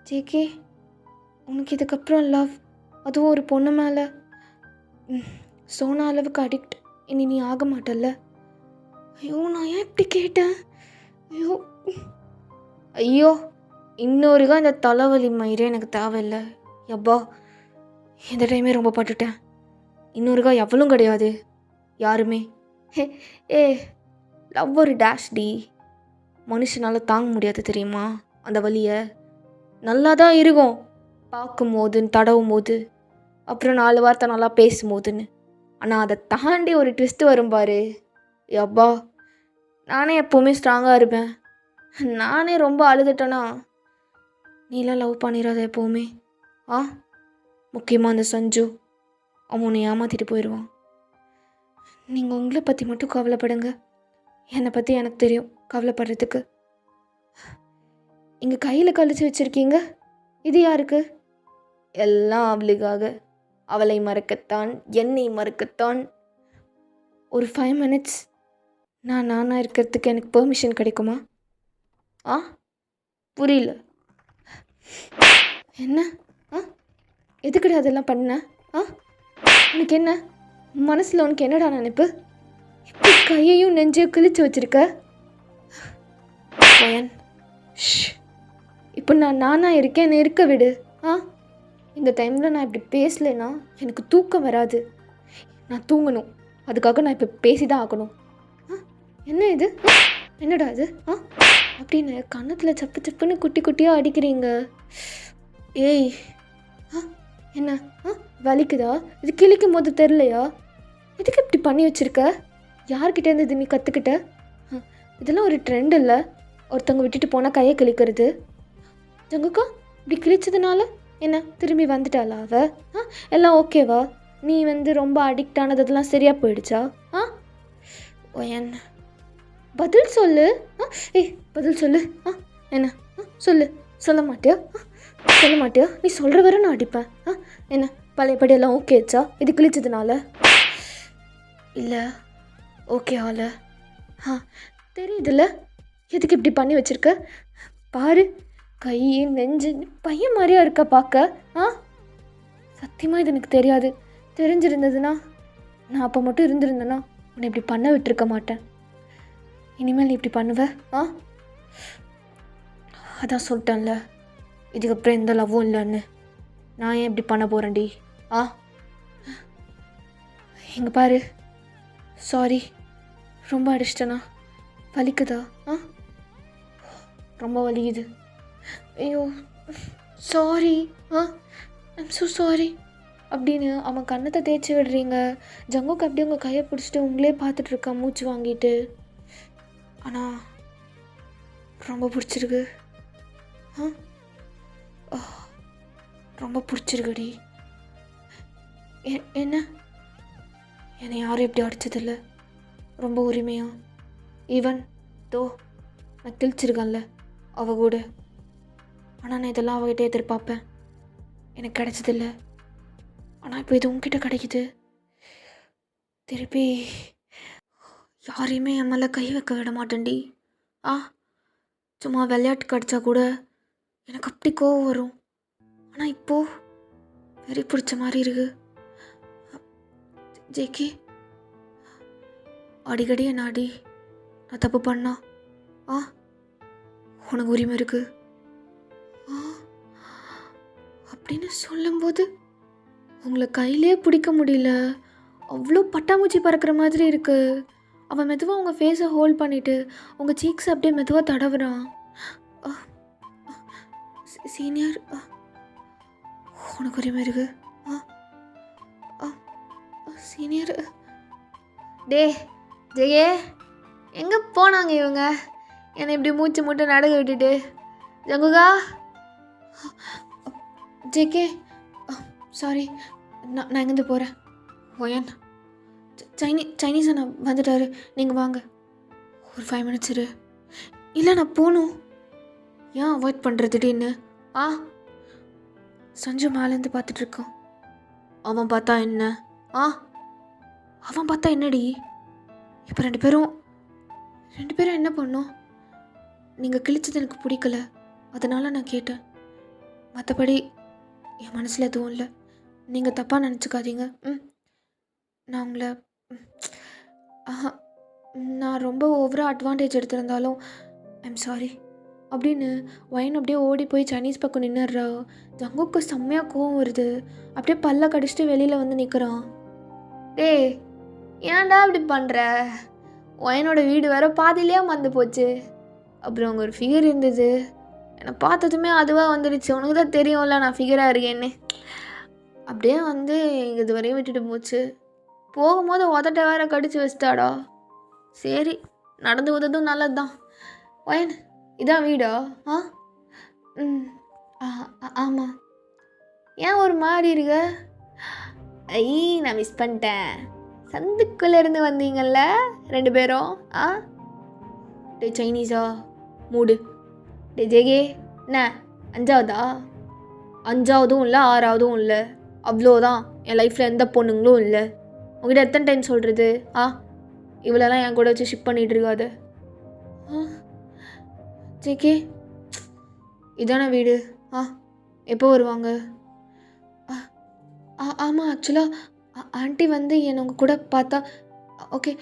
ஜேகே, உனக்கு இதுக்கப்புறம் லவ், அதுவும் ஒரு பொண்ணு மேலே, சோனா அளவுக்கு அடிக்ட் இனி நீ ஆக மாட்டல்ல? ஐயோ, நான் ஏன் இப்படி கேட்டேன்? ஐயோ ஐயோ இன்னொருக்கா இந்த தலைவலி மயிரே எனக்கு தேவையில்லை. யப்பா இந்த டைமே ரொம்ப பட்டுட்டேன். இன்னொருக்கா எவ்வளவும் கிடையாது யாருமே. ஹே ஏ லவ் ஒரு டேஷ் டி. மனுஷனால் தாங்க முடியாது தெரியுமா அந்த வலியை. நல்லா தான் இருக்கும் பார்க்கும்போதுன்னு தடவும் போது, அப்புறம் 4 வார்த்தை நல்லா பேசும்போதுன்னு. ஆனால் அதை தாண்டி ஒரு ட்விஸ்ட்டு வரும் பாரு. யப்பா நானே எப்போவுமே ஸ்ட்ராங்காக இருப்பேன். நானே ரொம்ப அழுதுட்டேன்னா நீலாம் லவ் பண்ணிடாத எப்போவுமே. ஆ முக்கியமாக அந்த சஞ்சு அவன் உன்னை ஏமாற்றிட்டு போயிடுவான். நீங்கள் உங்களை பற்றி மட்டும் கவலைப்படுங்க. என்னை பற்றி எனக்கு தெரியும் கவலைப்படுறதுக்கு. இங்கே கையில் கழிச்சு வச்சுருக்கீங்க, இது யாருக்கு? எல்லாம் அவளுக்காக. அவளை மறக்கத்தான், என்னை மறக்கத்தான். ஒரு 5 மினிட்ஸ் நானாக இருக்கிறதுக்கு எனக்கு பெர்மிஷன் கிடைக்குமா? ஆ புரியல. என்ன? ஆ எதுக்குடா அதெல்லாம் பண்ண? ஆ உனக்கு என்ன மனசில் உனக்கு என்னடா நினைப்பு? இப்படி கையையும் நெஞ்சையும் கிழிச்சு வச்சிருக்க பயன். இப்போ நானாக இருக்கேன், என்னை இருக்க விடு. ஆ இந்த டைமில் நான் இப்படி பேசலைன்னா எனக்கு தூக்கம் வராது. நான் தூங்கணும், அதுக்காக நான் இப்போ பேசி தான் ஆகணும். ஆ என்ன இது? என்னடா இது? ஆ அப்படின்னு கன்னத்தில் சப்பு சப்புன்னு குட்டி குட்டியாக அடிக்கிறீங்க. ஏய் ஆ என்ன? ஆ வலிக்குதா? இது கிழிக்கும் போது தெரிலையா? எதுக்கு இப்படி பண்ணி வச்சுருக்க? யார்கிட்டேருந்து இது நீ கற்றுக்கிட்ட? இதெல்லாம் ஒரு ட்ரெண்ட் இல்லை, ஒருத்தவங்க விட்டுட்டு போனால் கையை கிழிக்கிறது. ஜங்குக்கா இப்படி கிழிச்சதுனால என்ன திரும்பி வந்துட்டாளா அவ? ஆ எல்லாம் ஓகேவா? நீ ரொம்ப அடிக்ட் ஆனதெல்லாம் சரியாக போயிடுச்சா? ஆ ஒயன் பதில் சொல்லு. ஆ ஏய் பதில் சொல்லு. ஆ என்ன? சொல்லு. சொல்ல மாட்டியா? சொல்ல மாட்டியா? நீ சொல்கிற வரை நான் அடிப்பேன். ஆ என்ன பழையபடி எல்லாம் ஓகேச்சா இது கிழிச்சதுனால? இல்லை ஓகே ஆல. ஆ தெரியுதுல்ல எதுக்கு இப்படி பண்ணி வச்சுருக்க? பாரு கை நெஞ்சு பையன் மாதிரியா இருக்க பார்க்க. ஆ சத்தியமாக இது எனக்கு தெரியாது. தெரிஞ்சிருந்ததுன்னா நான் அப்போ மட்டும் இருந்திருந்தேன்னா உன்னை இப்படி பண்ண விட்டுருக்க மாட்டேன். இனிமேல் நீ இப்படி பண்ணுவ? ஆ அதான் சொல்லிட்டேன்ல, இதுக்கப்புறம் எந்த லவ்வும் இல்லைன்னு. நான் ஏன் இப்படி பண்ண போகிறேன்டி? ஆ எங்க பாரு, சாரி ரொம்ப அடிச்சிட்டேனா? வலிக்குதா? ஆ ரொம்ப வலிக்குது. ஐயோ sorry. Ah I'm so sorry அப்படின்னு அவன் கன்னத்தை தேய்ச்சி விடுறீங்க. ஜங்குக்கு அப்படியே உங்கள் கையை பிடிச்சிட்டு உங்களே பார்த்துட்ருக்கான் மூச்சு வாங்கிட்டு. ஆனால் ரொம்ப பிடிச்சிருக்கு. ஆ ரொம்ப பிடிச்சிருக்குடி. என்ன என்னை யாரும் இப்படி அடித்ததில்லை ரொம்ப உரிமையா. ஈவன் தோ நான் கிழிச்சிருக்கேன்ல அவ கூட. ஆனால் நான் இதெல்லாம் அவகிட்ட எதிர்பார்ப்பேன், எனக்கு கிடைச்சதில்ல. ஆனால் இப்போ இது உங்ககிட்ட கிடைக்குது. திருப்பி யாரையுமே என் மேலே கை வைக்க விட மாட்டேன்டி. ஆ சும்மா விளையாட்டு கடிச்சா கூட எனக்கு அப்படி கோவம் வரும். ஆனால் இப்போது வெறி பிடிச்ச மாதிரி இருக்கு. ஜேகே அடிக்கடி என்ன அடி, நான் தப்பு பண்ணா ஆ உனக்கு உரிமை இருக்கு ஆ அப்படின்னு சொல்லும்போது உங்களை கையிலே பிடிக்க முடியல. அவ்வளோ பட்டாம்பூச்சி பறக்கிற மாதிரி இருக்கு. அவன் மெதுவாக உங்கள் ஃபேஸை ஹோல்ட் பண்ணிவிட்டு உங்கள் சீக்ஸ் அப்படியே மெதுவாக தடவுறான். சீனியர் உனக்கு உரிமை இருக்கு சீனியர். டே ஜெயே எங்கே போனாங்க இவங்க? என்னை இப்படி மூச்சு மூட்டை நடக்க விட்டுட்டு. ஜங்குகா ஜேகே சாரி நான் எங்கேருந்து போகிறேன். ஒயன் சைனீஸ் அண்ணா வந்துட்டாரு, நீங்கள் வாங்க ஒரு 5 மினிட்ஸ் இரு. இல்லை நான் போகணும். ஏன் அவாய்ட் பண்ணுறது திடீர்னு? ஆ சஞ்சு மேலேருந்து பார்த்துட்ருக்கான். அவன் பார்த்தா என்ன? ஆ அவன் பார்த்தா என்னடி? இப்போ ரெண்டு பேரும் என்ன பண்ணோம்? நீங்கள் கிழிச்சது எனக்கு பிடிக்கல, அதனால் நான் கேட்டேன். மற்றபடி என் மனசில் எதுவும் இல்லை, நீங்கள் தப்பாக நினச்சிக்காதீங்க. நான் உங்களை நான் ரொம்ப ஓவராக அட்வான்டேஜ் எடுத்திருந்தாலும் ஐம் சாரி அப்படின்னு ஒயின் அப்படியே ஓடி போய் சைனீஸ் பக்கம் நின்னுடுறா. ஜங்குக்கு செம்மையாக கோவம் வருது. அப்படியே பல்ல கடிச்சிட்டு வெளியில் வந்து நிற்கிறான். டேய் ஏன்டா இப்படி பண்ணுற? ஒயனோட வீடு வேற பாதியிலேயே மறந்து போச்சு. அப்புறம் அங்கே ஒரு ஃபிகர் இருந்தது. என்னை பார்த்ததுமே அதுவாக வந்துடுச்சு. உனக்கு தான் தெரியும்ல நான் ஃபிகராக இருக்கேன்னு. அப்படியே வந்து இது வரையும் விட்டுட்டு போச்சு. போகும்போது உதட்ட வேற கடிச்சு வச்சிட்டாடா. சரி நடந்து உததும் நல்லது தான். ஒயன் இதான் வீடா? ஆ ம் ஆமாம். ஏன் ஒரு மாதிரி இருக்க? ஐ நான் மிஸ் பண்ணிட்டேன். சந்துக்குள்ளேருந்து வந்தீங்கல்ல 2 பேரும். ஆ டே சைனீஸா மூடு. டே ஜேகே என்ன 5ஆவதா? 5ஆவதும் இல்லை 6ஆவதும் இல்லை, அவ்வளோதான். என் லைஃப்பில் எந்த பொண்ணுங்களும் இல்லை. உங்ககிட்ட எத்தனை டைம் சொல்கிறது? இவ்வளோலாம் என் கூட வச்சு ஷிப் பண்ணிகிட்டு இருக்காது. ஜேகே இதானே வீடு? எப்போ வருவாங்க? ஆமாம் ஆக்சுவலாக ஆண்டி வந்து என்னை உங்கள் கூட பார்த்தா ஓகே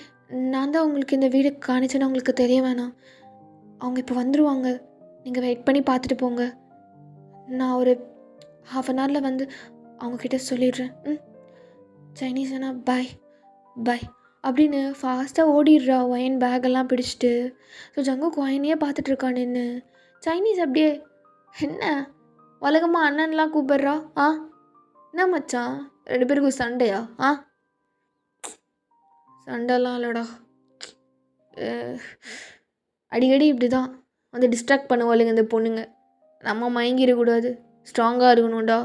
நான் தான் உங்களுக்கு இந்த வீடு காணிச்சேன்னு உங்களுக்கு தெரிய வேணாம். அவங்க இப்போ வந்துடுவாங்க. நீங்கள் வெயிட் பண்ணி பார்த்துட்டு போங்க. நான் ஒரு ½ அன் ஹவரில் வந்து அவங்கக்கிட்ட சொல்லிடுறேன். சைனீஸ் அண்ணா பாய் பாய் அப்படின்னு ஃபாஸ்ட்டாக ஓடிடுறா ஒயின் பேக்கெல்லாம் பிடிச்சிட்டு. ஸோ ஜங்குக்கு ஒயினையே பார்த்துட்ருக்கா நின்று. சைனீஸ் அப்படியே என்ன உலகமாக அண்ணன்லாம் கூப்பிட்றா? என்ன மச்சான் 2 பேருக்கும் சண்டையா? சண்டைலாம் இல்லைடா. அடிக்கடி இப்படி தான் வந்து டிஸ்ட்ராக்ட் பண்ணுவாளுங்க இந்த பொண்ணுங்க. நம்ம மயங்கிடக்கூடாது, ஸ்ட்ராங்காக இருக்கணும்டா.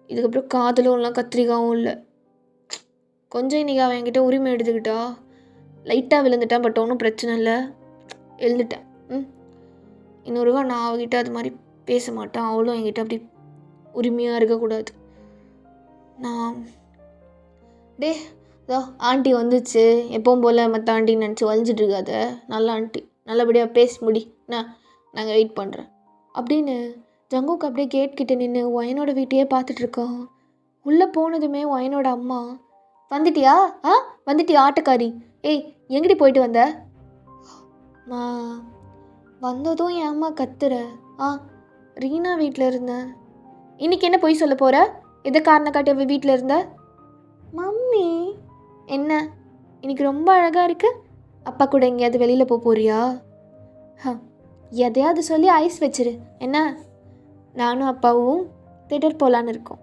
இதுக்கப்புறம் காதலும்லாம் கத்திரிக்காவும் இல்லை. கொஞ்சம் இன்றைக்கி அவன் என்கிட்ட உரிமை எடுத்துக்கிட்டா. லைட்டாக விழுந்துட்டேன், பட் ஒன்றும் பிரச்சனை இல்லை, எழுந்துட்டேன். இன்னொருக்கா நான் அவகிட்ட அது மாதிரி பேச மாட்டேன். அவளும் என்கிட்ட அப்படி உரிமையாக இருக்கக்கூடாது. நான் டே இதோ ஆண்டி வந்துச்சு, எப்பவும் போல் மற்ற ஆண்டின்னு நினச்சி வலிஞ்சிட்டு இருக்காத. நல்ல ஆண்டி, நல்லபடியாக பேசி முடி, நாங்கள் வெயிட் பண்ணுறேன் அப்படின்னு ஜங்குக்கு அப்படியே கேட் கிட்டே நின்று ஒயனோட வீட்டையே பார்த்துட்ருக்கான். உள்ளே போனதுமே ஒயனோட அம்மா வந்துட்டியா? வந்துட்டியா ஆட்டக்காரி? ஏய் எங்கிட்ட போயிட்டு வந்த? வந்ததும் என் அம்மா கத்துற. ரீனா வீட்டில் இருந்தேன். இன்றைக்கி என்ன பொய் சொல்ல போகிற? எதை காரணம் காட்டி அவள் வீட்டில் இருந்த? மம்மி என்ன இன்றைக்கி ரொம்ப அழகாக இருக்கு. அப்பா கூட எங்கேயாவது வெளியில் போறியா? எதையாவது சொல்லி ஐஸ் வச்சிரு. என்ன நானும் அப்பாவும் தேட்டர் போகலான்னு இருக்கோம்.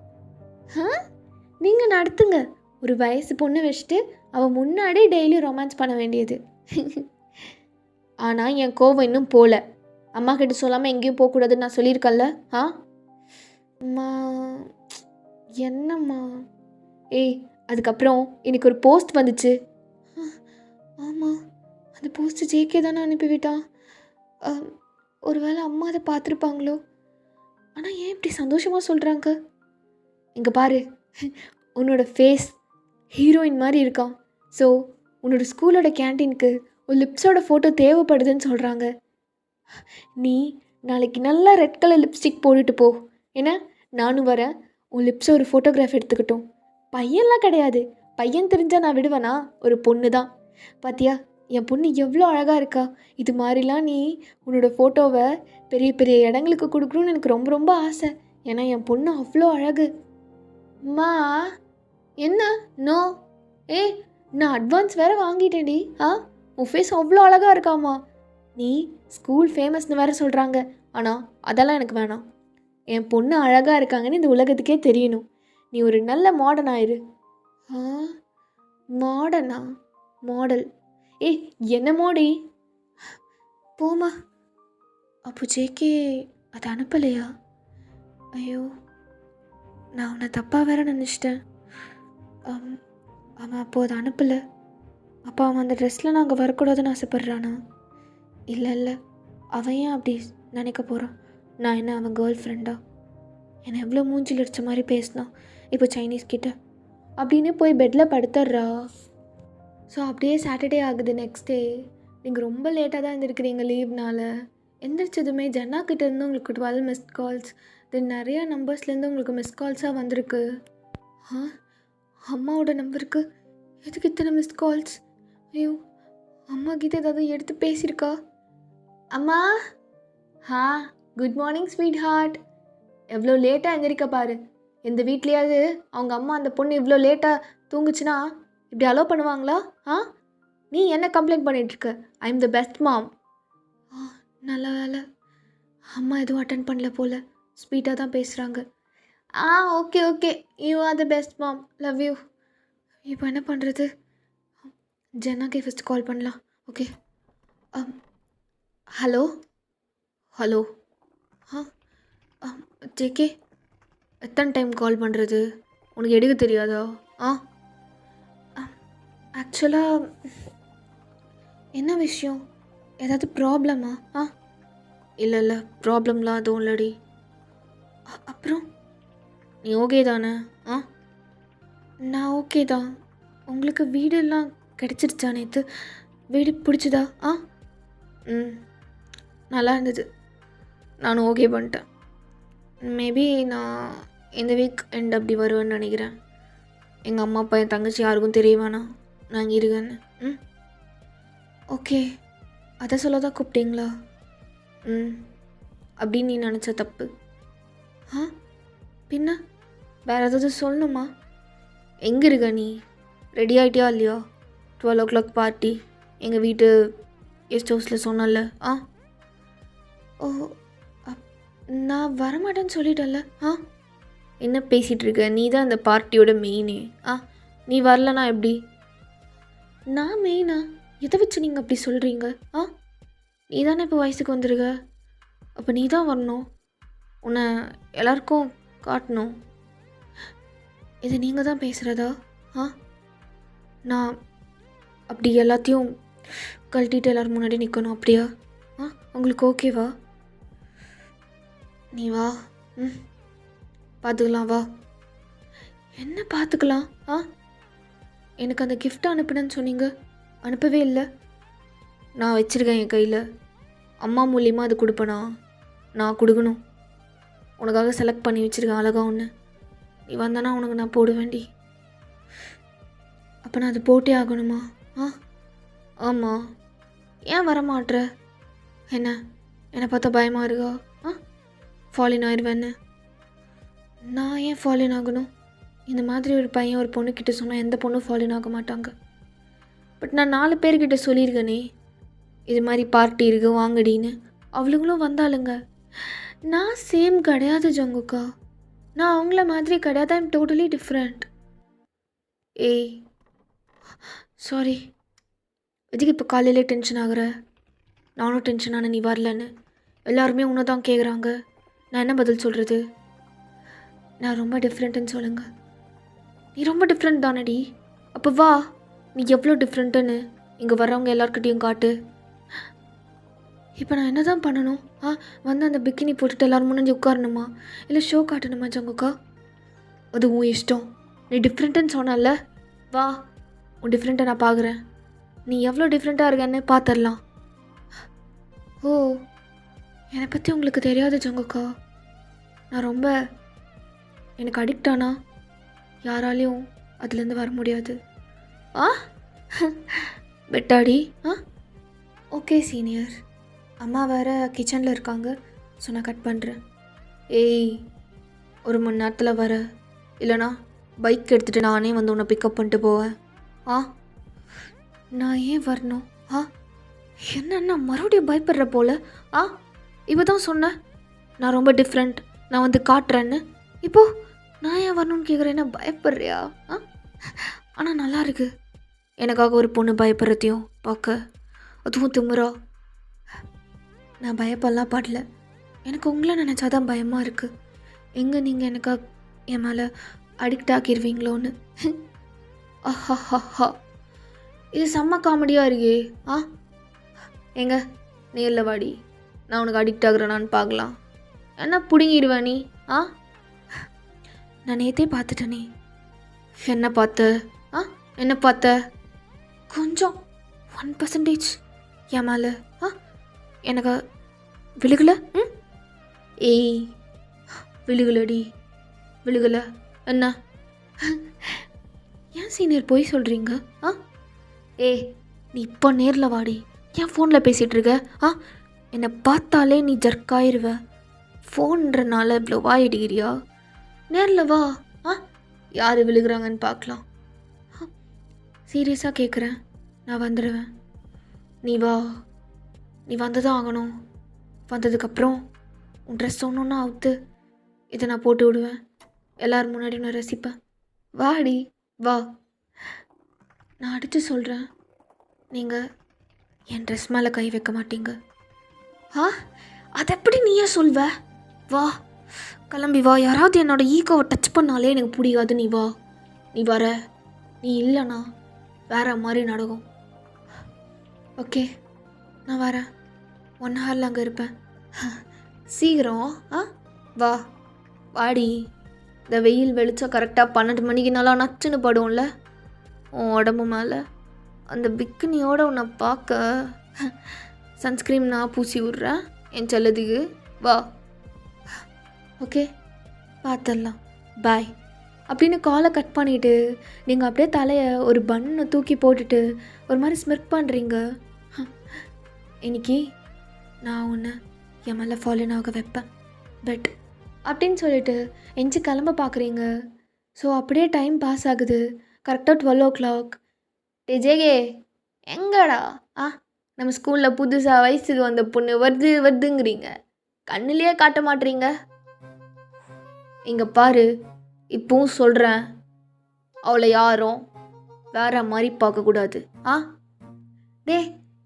நீங்கள் நடத்துங்க. ஒரு வயசு பொண்ணு வச்சுட்டு அவள் முன்னாடி டெய்லி ரொமான்ஸ் பண்ண வேண்டியது. ஆனால் என் கோவம் இன்னும் போகல. அம்மா கிட்ட சொல்லாமல் எங்கேயும் போகக்கூடாதுன்னு நான் சொல்லியிருக்கேன்ல. அம்மா என்னம்மா? ஏய் அதுக்கப்புறம் எனக்கு ஒரு போஸ்ட் வந்துச்சு. ஆமாம் அந்த போஸ்ட்டு ஜேகே தானே அனுப்பிவிட்டான். ஒருவேளை அம்மா அதை பார்த்துருப்பாங்களோ. ஆனால் ஏன் இப்படி சந்தோஷமாக சொல்கிறாங்க? இங்கே பாரு, உன்னோட ஃபேஸ் ஹீரோயின் மாதிரி இருக்கான். ஸோ உன்னோட ஸ்கூலோட கேன்டீனுக்கு ஒரு லிப்ஸோட ஃபோட்டோ தேவைப்படுதுன்னு சொல்கிறாங்க. நீ நாளைக்கு நல்லா ரெட் கலர் லிப்ஸ்டிக் போட்டுட்டு போ. ஏன்னா நானும் வரேன். உன் லிப்ஸை ஒரு ஃபோட்டோகிராஃப் எடுத்துக்கிட்டோம். பையன்லாம் கிடையாது. பையன் தெரிஞ்சால் நான் விடுவேனா? ஒரு பொண்ணு தான். பாத்தியா என் பொண்ணு எவ்வளோ அழகாக இருக்கா. இது மாதிரிலாம் நீ உன்னோட ஃபோட்டோவை பெரிய பெரிய இடங்களுக்கு கொடுக்கணும்னு எனக்கு ரொம்ப ரொம்ப ஆசை. ஏன்னா என் பொண்ணு அவ்வளோ அழகு. அம்மா என்ன? நோ. நான் அட்வான்ஸ் வேறு வாங்கிட்டேன்டி. உன் ஃபேஸ் அவ்வளோ அழகாக இருக்காம்மா. நீ ஸ்கூல் ஃபேமஸ்னு வேறு சொல்கிறாங்க. ஆனால் அதெல்லாம் எனக்கு வேணாம். என் பொண்ணு அழகாக இருக்காங்கன்னு இந்த உலகத்துக்கே தெரியணும். நீ ஒரு நல்ல மாடர்ன் ஆயிரு. மாடர்னா? மாடல்? என்ன மோடி? போமா. அப்போ ஜேகே அதை அனுப்பலையா? ஐயோ நான் அவனை தப்பாக வேற நினச்சிட்டேன். அவன் அப்போது அதை அனுப்பலை. அப்போ அவன் அந்த ட்ரெஸ்ஸில் நாங்கள் வரக்கூடாதுன்னு ஆசைப்பட்றானா? இல்லை அவன் ஏன் அப்படி நினைக்க போகிறான்? நான் என்ன அவன் கேர்ள் ஃப்ரெண்டா? என்னை எவ்வளோ மூஞ்சில் அடித்த மாதிரி பேசினான் இப்போ சைனீஸ் கிட்ட அப்படின்னு போய் பெட்டில் படுத்துடுறா. ஸோ அப்படியே சாட்டர்டே ஆகுது. நெக்ஸ்ட் டே நீங்கள் ரொம்ப லேட்டாக தான் இருந்திருக்கிறீங்க லீவ்னால். எந்திரிச்சதுமே ஜன்னா கிட்டேருந்து உங்களுக்கு 12 மிஸ்ட் கால்ஸ், தென் நிறையா நம்பர்ஸ்லேருந்து உங்களுக்கு மிஸ்ட் கால்ஸாக வந்திருக்கு. அம்மாவோட நம்பருக்கு எதுக்கு இத்தனை மிஸ்ட் கால்ஸ்? ஐயோ அம்மா கிட்ட ஏதாவது எடுத்து பேசியிருக்கா? அம்மா. Good morning sweetheart. எவ்வளோ லேட்டாக எந்திரிக்க பாரு. எந்த வீட்லேயாவது அவங்க அம்மா அந்த பொண்ணு இவ்வளோ லேட்டாக தூங்குச்சுன்னா இப்படி அலோவ் பண்ணுவாங்களா? நீ என்ன கம்ப்ளைண்ட் பண்ணிகிட்ருக்க? I am the best mom. நல்ல வேலை, அம்மா எதுவும் அட்டன் பண்ணல போல், ஸ்வீட்டாக தான் பேசுகிறாங்க. Okay okay, you are the best mom, love you. இப்போ என்ன பண்ணுறது? ஜென்னாக்கே ஃபஸ்ட் கால் பண்ணலாம். ஓகே. Hello hello. ஜேகே, எத்தனை டைம் கால் பண்ணுறது? உனக்கு எடுக்க தெரியாதா? ஆக்சுவலாக என்ன விஷயம்? ஏதாவது ப்ராப்ளமா? இல்லை இல்லை, ப்ராப்ளம்லாம் எதுவும் இல்லடி. அப்புறம் நீ ஓகே தானே? நான் ஓகே தான். உங்களுக்கு வீடெல்லாம் கிடச்சிருச்சா? நேற்று வீடு பிடிச்சிதா? நல்லா இருந்தது. நானும் ஓகே பண்ணிட்டேன். மேபி நான் இந்த வீக் எண்ட் அப்படி வருவேன்னு நினைக்கிறேன். எங்கள் அம்மா அப்பா என் தங்கச்சி யாருக்கும் தெரிய வேணாம் நான் இங்கே இருக்கேன்னு. ஓகே, அதை சொல்ல தான் கூப்பிட்டீங்களா? அப்படின்னு நீ நினச்ச தப்பு. பின்ன வேறு ஏதாவது சொல்லணுமா? எங்கே இருக்க நீ? ரெடி ஆகிட்டியா இல்லையா? 12 o'clock பார்ட்டி எங்கள் வீட்டு கெஸ்ட் ஹவுஸில் சொன்னல. ஓ, நான் வரமாட்டேன்னு சொல்லிட்டேன்ல. என்ன பேசிகிட்டு இருக்க? நீ தான் அந்த பார்ட்டியோட மெயினே. நீ வரலனா எப்படி? நான் மெயினா? எதை வச்சு நீங்கள் அப்படி சொல்கிறீங்க? நீ தானே இப்போ வயசுக்கு வந்துருக்க. அப்போ நீ தான் வரணும், உன்னை எல்லாருக்கும் காட்டணும். இது நீங்கள் தான் பேசுகிறதா? நான் அப்படி எல்லாத்தையும் கழட்டிட்டு எல்லோரும் முன்னாடி நிற்கணும் அப்படியா? உங்களுக்கு ஓகேவா? நீ வா. பார்த்துக்கலாம், வா. என்ன பார்த்துக்கலாம்? எனக்கு அந்த கிஃப்ட் அனுப்புனேன்னு சொன்னீங்க, அனுப்பவே இல்லை. நான் வச்சுருக்கேன் என் கையில். அம்மா மூலியமாக அது கொடுப்பேனா? நான் கொடுக்கணும். உனக்காக செலக்ட் பண்ணி வச்சுருக்கேன் அழகாக ஒன்று. நீ வந்தானா உனக்கு நான் போட வேண்டி. அப்போ நான் அது போட்டே ஆகணுமா? ஆமாம். ஏன் வரமாட்ற? என்னை பார்த்தா பயமாக இருக்கா? ஃபாலின் ஆயிடுவேன்னு. நான் ஏன் ஃபாலின் ஆகணும்? இந்த மாதிரி ஒரு பையன் ஒரு பொண்ணுக்கிட்ட சொன்னால் எந்த பொண்ணும் ஃபாலின் ஆக மாட்டாங்க. பட் நான் 4 பேர்கிட்ட சொல்லியிருக்கேனே, இது மாதிரி பார்ட்டி இருக்கு வாங்கடின்னு. அவளுங்களும் வந்தாளுங்க. நான் சேம் கிடையாது ஜங்குக்கா. நான் அவங்கள மாதிரி கிடையாது. I am totally different. ஏய் சாரி, எதுக்கு இப்போ காலையிலே டென்ஷன் ஆகுற? நானும் டென்ஷன் ஆன நீ வரலன்னு. எல்லாருமே உன்னை தான் கேட்குறாங்க. நான் என்ன பதில் சொல்கிறது? நான் ரொம்ப டிஃப்ரெண்ட்டுன்னு சொல்லுங்கள். நீ ரொம்ப டிஃப்ரெண்ட் தானடி. அப்போ வா, நீ எவ்வளோ டிஃப்ரெண்ட்டுன்னு இங்கே வர்றவங்க எல்லாருக்கிட்டையும் காட்டு. இப்போ நான் என்ன தான் பண்ணணும்? வந்து அந்த பிக்கினி போட்டுட்டு எல்லோரும் முன்னாடி உட்காரணுமா? இல்லை ஷோ காட்டணுமா ஜங்குக்கா? அது உன் இஷ்டம். நீ டிஃப்ரெண்ட்டுன்னு சொன்னல, வா, உன் டிஃப்ரெண்ட்டை நான் பார்க்குறேன். நீ எவ்வளோ டிஃப்ரெண்ட்டாக இருக்கன்னு பார்த்துடலாம். ஓ, என்னை பற்றி உங்களுக்கு தெரியாது ஜங்குக்கா. நான் ரொம்ப எனக்கு அடிக்ட் ஆனா யாராலையும் அதுலேருந்து வர முடியாது. பெட்டாடி. Okay senior. அம்மா வேறு கிச்சனில் இருக்காங்க, ஸோ நான் கட் பண்ணுறேன். ஏய், 1 மணி நேரத்தில் வர, இல்லைனா பைக் எடுத்துகிட்டு நானே வந்து உன்னை பிக்கப் பண்ணிட்டு போவேன். நான் ஏன் வரணும்? என்னென்ன மறுபடியும் பயப்படுற போல்? இப்போ தான் சொன்னேன் நான் ரொம்ப டிஃப்ரெண்ட், நான் வந்து காட்டுறேன்னு. இப்போது நான் ஏன் வரணும்னு கேட்குறேன்னா பயப்படுறியா? ஆனால் நல்லா இருக்கு எனக்காக ஒரு பொண்ணு பயப்படுறதையும் பார்க்க, அதுவும் திமுறா. நான் பயப்படலாம் பாடல, எனக்கு உங்களை நினச்சாதான் பயமாக இருக்குது. எங்கே நீங்கள் எனக்காக என் மேலே அடிக்ட் ஆக்கிடுவீங்களோன்னு. இது செம்ம காமெடியாக இருக்கே. எங்க நேரில் வாடி, நான் உனக்கு அடிக்ட் ஆகுறேனான்னு பார்க்கலாம். என்ன பிடுங்கிடுவேன் நீ? நான் நேற்றே பார்த்துட்டேனே. என்ன பார்த்த? என்ன பார்த்த? கொஞ்சம் 1% என் மேலே எனக்கு விழுகலை. ஏய், விழுகலடி, விழுகலை. என்ன ஏன் சீனியர் போய் சொல்கிறீங்க? ஏய், நீ இப்போ நேரில் வாடி. ஏன் ஃபோனில் பேசிகிட்டு இருக்க? என்னை பார்த்தாலே நீ ஜர்க்காயிருவ. ஃபோன்றனால இவ்வளோ வாயிடுகிறியா? நேரில் வா. யார் விழுகிறாங்கன்னு பார்க்கலாம். சீரியஸாக கேட்குறேன், நான் வந்துடுவேன். நீ வா, நீ வந்து தான் ஆகணும். வந்ததுக்கப்புறம் உன் ட்ரெஸ் ஒன்று அவுத்து இதை நான் போட்டு விடுவேன். எல்லோரும் முன்னாடி நான் ரசிப்பேன். வாடி வா. நான் அடித்து சொல்கிறேன், நீங்கள் என் ட்ரெஸ் மேலே கை வைக்க மாட்டீங்க. அதை எப்படி நீயே சொல்வ? வா, கிளம்பி வா. யாராவது என்னோடய ஈகோவை டச் பண்ணாலே எனக்கு பிடிக்காது. நீ வா, நீ வர. நீ இல்லைண்ணா வேறு மாதிரி நடக்கும். ஓகே, நான் வரேன். 1 ஹவரில் அங்கே இருப்பேன். சீக்கிரம் வா. வாடி. இந்த வெயில் வெளிச்சம் கரெக்டாக 12 மணிக்கு நல்லா நச்சுன்னு படும்ல உன் உடம்பு மேலே. அந்த பிக்கினியோட உன்னை பார்க்க சன்ஸ்க்ரீம் நான் பூசி விட்றேன் என் செல்லதுக்கு. வா. ஓகே, பார்த்துடலாம். பாய் அப்படின்னு காலை கட் பண்ணிவிட்டு நீங்கள் அப்படியே தலையை ஒரு பன்னை தூக்கி போட்டுட்டு ஒரு மாதிரி ஸ்மிர்க் பண்ணுறீங்க. இன்னைக்கு நான் உன்னை என் மேலே ஃபாலோன் ஆக வைப்பேன் பெட் அப்படின்னு சொல்லிட்டு எஞ்சி கிளம்ப பார்க்குறீங்க. ஸோ அப்படியே டைம் பாஸ் ஆகுது. கரெக்டாக 12 o'clock. ஜேகே எங்கடா? நம்ம ஸ்கூலில் புதுசாக வயசுக்கு வந்த பொண்ணு வருதுங்கிறீங்க, கண்ணிலேயே காட்ட மாட்டீங்க. இங்கே பாரு, இப்பவும் சொல்கிறேன், அவளை யாரும் வேற மாதிரி பார்க்கக்கூடாது. டே,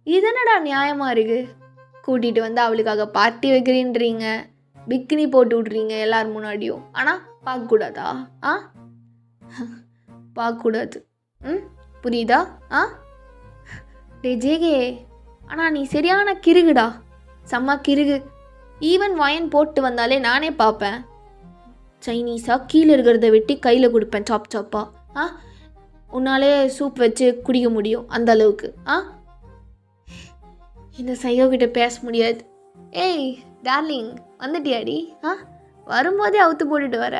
இதனடா நியாயமாக இருக்குது? கூட்டிகிட்டு வந்து அவளுக்காக பார்ட்டி வைக்கிறீன்றீங்க, பிக்கினி போட்டு விட்றீங்க எல்லார் முன்னாடியும். ஆனால் பார்க்கக்கூடாதா? பார்க்கக்கூடாது. புரியுதா? டே ஜேகே, ஆனால் நீ சரியான கிறுகுடா, செம்ம கிறுகு. ஈவன் வயன் போட்டு வந்தாலே நானே பார்ப்பேன். சைனீஸாக கீழே இருக்கிறத வெட்டி கையில் கொடுப்பேன் சாப் சாப்பாக. உன்னாலே சூப் வச்சு குடிக்க முடியும் அந்த அளவுக்கு. இந்த சையோக்கிட்ட பேச முடியாது. ஏய் டார்லிங், வந்துட்டியாடி? வரும்போதே அவுத்து போட்டுட்டு வர.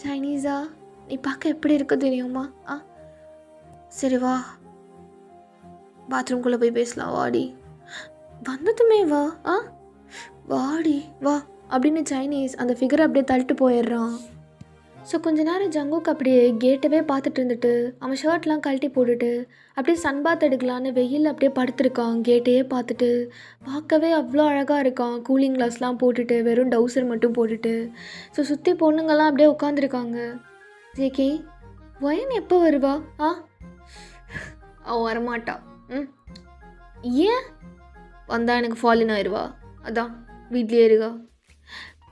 சைனீஸா நீ பார்க்க எப்படி இருக்க தெரியுமா? சரி வா, பாத்ரூம்குள்ளே போய் பேசலாம். வாடி. வந்ததுமே வா. வாடி வா அப்படின்னு சைனீஸ் அந்த ஃபிகரை அப்படியே தள்ளிட்டு போயிடுறான். ஸோ கொஞ்ச நேரம் ஜங்குக்கு அப்படியே கேட்டவே பார்த்துட்டு இருந்துட்டு அவன் ஷர்ட்லாம் கழட்டி போட்டுட்டு அப்படியே சன்பாத் எடுக்கலான்னு வெயில் அப்படியே படுத்துருக்கான். கேட்டையே பார்த்துட்டு பார்க்கவே அவ்வளோ அழகாக இருக்கான். கூலிங் கிளாஸ்லாம் போட்டுட்டு வெறும் டவுசர் மட்டும் போட்டுட்டு. ஸோ சுற்றி பொண்ணுங்கள்லாம் அப்படியே உட்காந்துருக்காங்க. ஜேகே, வயன் எப்போ வருவா? அவன் வரமாட்டா. ஏன்? வந்தால் எனக்கு ஃபாலின் ஆயிடுவா, அதான் வீட்லேயே இருக்கா.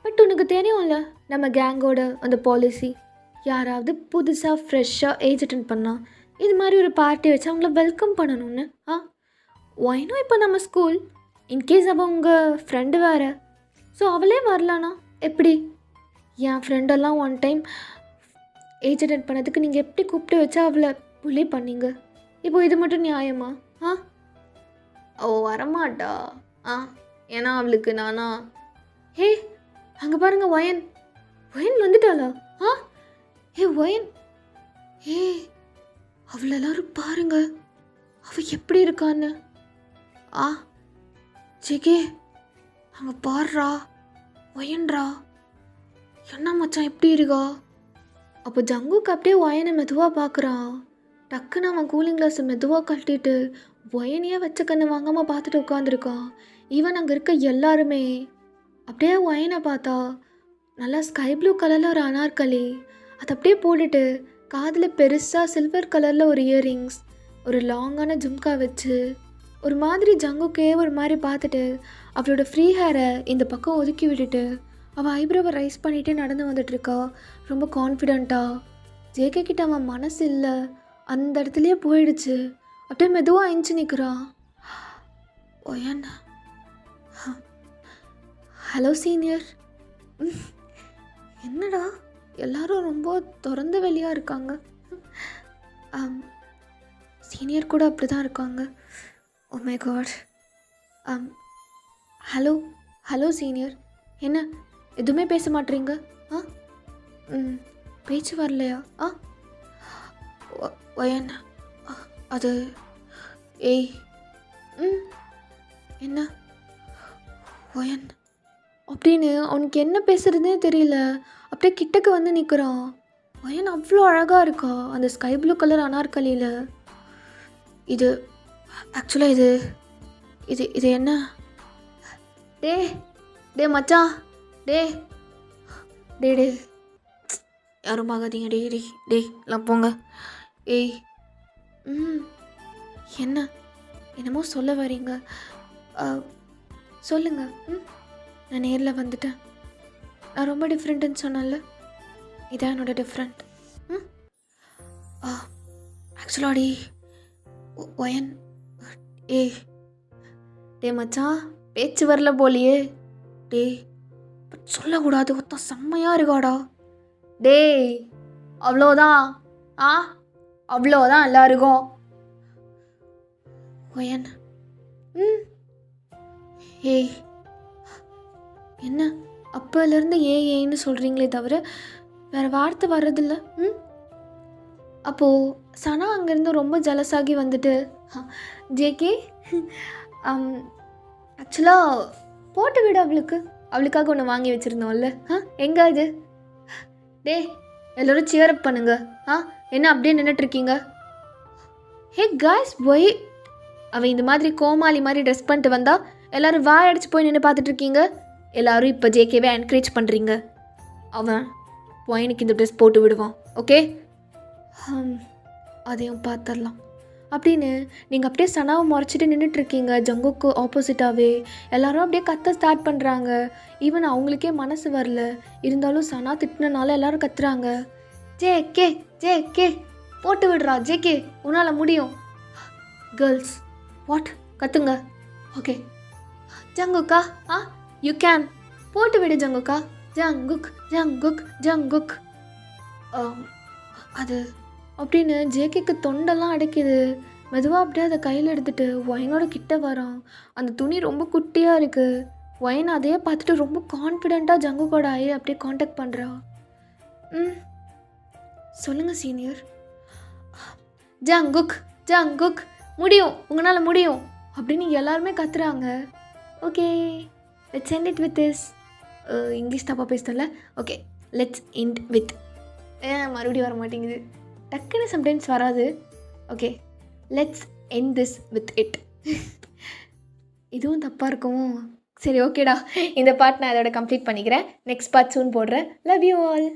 பட் உனக்கு தெரியும்ல நம்ம கேங்கோட அந்த பாலிசி, யாராவது புதுசாக ஃப்ரெஷ்ஷாக ஏஜ் அட்டென்ட் பண்ணால் இது மாதிரி ஒரு பார்ட்டி வச்சு அவங்கள வெல்கம் பண்ணணும்னு. ஒயினும் இப்போ நம்ம ஸ்கூல், இன்கேஸ் அவள் உங்கள் ஃப்ரெண்டு வேறு, ஸோ அவளே வரலானா எப்படி? என் ஃப்ரெண்டெல்லாம் ஒன் டைம் ஏஜ் அட்டென்ட் பண்ணதுக்கு நீங்கள் எப்படி கூப்பிட்டு வச்சா அவளை புள்ளி பண்ணீங்க. இப்போ இது மட்டும் நியாயமா? அவள் வரமாட்டா. ஏன்னா அவளுக்கு நானா? ஹே, அங்கே பாருங்க வயன். வயன் வந்துட்டாளா? ஏ வயன், ஏ அவளை எல்லாரும் பாருங்க, அவள் எப்படி இருக்கான்னு. ஜெகே, அங்கே பாடுறா வயன்றா, என்ன மச்சான் எப்படி இருக்கா? அப்போ ஜங்குக்கு அப்படியே வயனை மெதுவாக பார்க்குறான். டக்குன்னு அவன் கூலிங் கிளாஸை மெதுவாக கழட்டிட்டு வயனையே வச்ச கண்ணு வாங்காமல் பார்த்துட்டு உட்காந்துருக்கான். ஈவன் அங்கே இருக்க எல்லாருமே அப்படியே வயனை பார்த்தா நல்லா ஸ்கை ப்ளூ கலரில் ஒரு அனார்கலி, அதை அப்படியே போட்டுட்டு காதில் பெருசாக சில்வர் கலரில் ஒரு இயரிங்ஸ், ஒரு லாங்கான ஜும்கா வச்சு ஒரு மாதிரி ஜங்குக்கே ஒரு மாதிரி பார்த்துட்டு அவளோட ஃப்ரீ ஹேரை இந்த பக்கம் ஒதுக்கி விட்டுட்டு அவள் ஐப்ரோவை ரைஸ் பண்ணிகிட்டே நடந்து வந்துட்டுருக்கா ரொம்ப கான்ஃபிடெண்ட்டாக. ஜேகே கிட்ட அவன் மனசு இல்லை, அந்த இடத்துலையே போயிடுச்சு. அப்படியே மெதுவாக அழிஞ்சு நிற்கிறான். ஓயன், ஹலோ சீனியர். என்னடா எல்லாரும் ரொம்ப திறந்த வெளியாக இருக்காங்க. சீனியர் கூட அப்படி தான் இருக்காங்க. Oh my God. Hello hello senior, என்ன எதுவுமே பேச மாட்டீங்க? பேச்சு வரலையா? ஒயன், அது ஏய் என்ன ஒயன் அப்படின்னு அவனுக்கு என்ன பேசுகிறதுனே தெரியல. அப்படியே கிட்டக்கு வந்து நிற்கிறான். ஒயன் அவ்வளோ அழகாக இருக்கா அந்த ஸ்கை ப்ளூ கலர் அனார்கலியில். இது ஆக்சுவலாக இது இது இது என்ன? டே டே மச்சான், டே டே டே யாரும் பார்க்காதீங்க. டே டே டே எல்லாம் போங்க. ஏய் என்ன என்னமோ சொல்ல வரீங்க? சொல்லுங்க. நான் நேரில் வந்துட்டேன். நான் ரொம்ப டிஃப்ரெண்ட்டுன்னு சொன்னேன்ல, இதான் என்னோட டிஃப்ரெண்ட். ஆக்சுவலாடி ஒயன் டே மச்சான் பேச்சு வரல போலியே. டே சொல்லக்கூடாது, ஒருத்தன் செம்மையாக இருக்காடா. டேய் அவ்வளோதான். அவ்வளோதான் எல்லாருக்கும். ஒயன் ஏய் என்ன அப்போலேருந்து ஏன்னு சொல்கிறீங்களே தவிர வேறு வார்த்தை வர்றதில்ல. அப்போது சனா அங்கேருந்து ரொம்ப ஜலஸாகி வந்துட்டு ஜேகே ஆக்சுவலாக போட்டு விட அவளுக்காக ஒன்று வாங்கி வச்சுருந்தோம்ல. எங்கே அது? டே எல்லோரும் சியரப் பண்ணுங்க. என்ன அப்படியே நின்றுட்டுருக்கீங்க? ஹே காய்ஸ் ஒய் அவன் இந்த மாதிரி கோமாளி மாதிரி ட்ரெஸ் பண்ணிட்டு வந்தால் எல்லோரும் வாய் அடிச்சு போய் நின்று பார்த்துட்ருக்கீங்க. எல்லோரும் இப்போ ஜேகேவே என்கரேஜ் பண்ணுறீங்க. அவன் ஒயனுக்கு இந்த ட்ரெஸ் போட்டு விடுவான். ஓகே அதையும் பார்த்துடலாம் அப்படின்னு நீங்கள் அப்படியே சனாவை முறைச்சிட்டு நின்றுட்டுருக்கீங்க. ஜங்குக்கு ஆப்போசிட்டாகவே எல்லோரும் அப்படியே கத்த ஸ்டார்ட் பண்ணுறாங்க. ஈவன் அவங்களுக்கே மனசு வரல, இருந்தாலும் சனா திட்டினால எல்லோரும் கத்துறாங்க. ஜே கே போட்டு விடுறா ஜேகே, உன்னால் முடியும். கேர்ள்ஸ் வாட் கத்துங்க. ஓகே ஜங்குக்கா யூ கேன் போட்டு விடு ஜங்குக்கா. ஜங்குக் அது அப்படின்னு ஜேகேக்கு தொண்டெல்லாம் அடைக்குது. மெதுவாக அப்படியே அதை கையில் எடுத்துகிட்டு ஒயனோட கிட்ட வரான். அந்த துணி ரொம்ப குட்டியாக இருக்குது. ஒயன் அதையே பார்த்துட்டு ரொம்ப கான்ஃபிடெண்ட்டாக ஜங்குக்கோட ஐயை அப்படியே காண்டாக்ட் பண்ணுறா. சொல்லுங்கள் சீனியர். ஜங்குக் முடியும், உங்களால் முடியும் அப்படின்னு எல்லாருமே கத்துறாங்க. Okay let's end it with this. English தப்பாக பேசுதல்ல. ஓகே லெட்ஸ் எண்ட் வித் மறுபடியும் வர மாட்டேங்குது, டக்குன்னு சம்டைம்ஸ் வராது. Okay let's end this with it. இதுவும் தப்பாக இருக்கும். சரி ஓகேடா, இந்த பார்ட் நான் இதோட கம்ப்ளீட் பண்ணிக்கிறேன். நெக்ஸ்ட் பார்ட் சூன் போடுறேன். Love you all.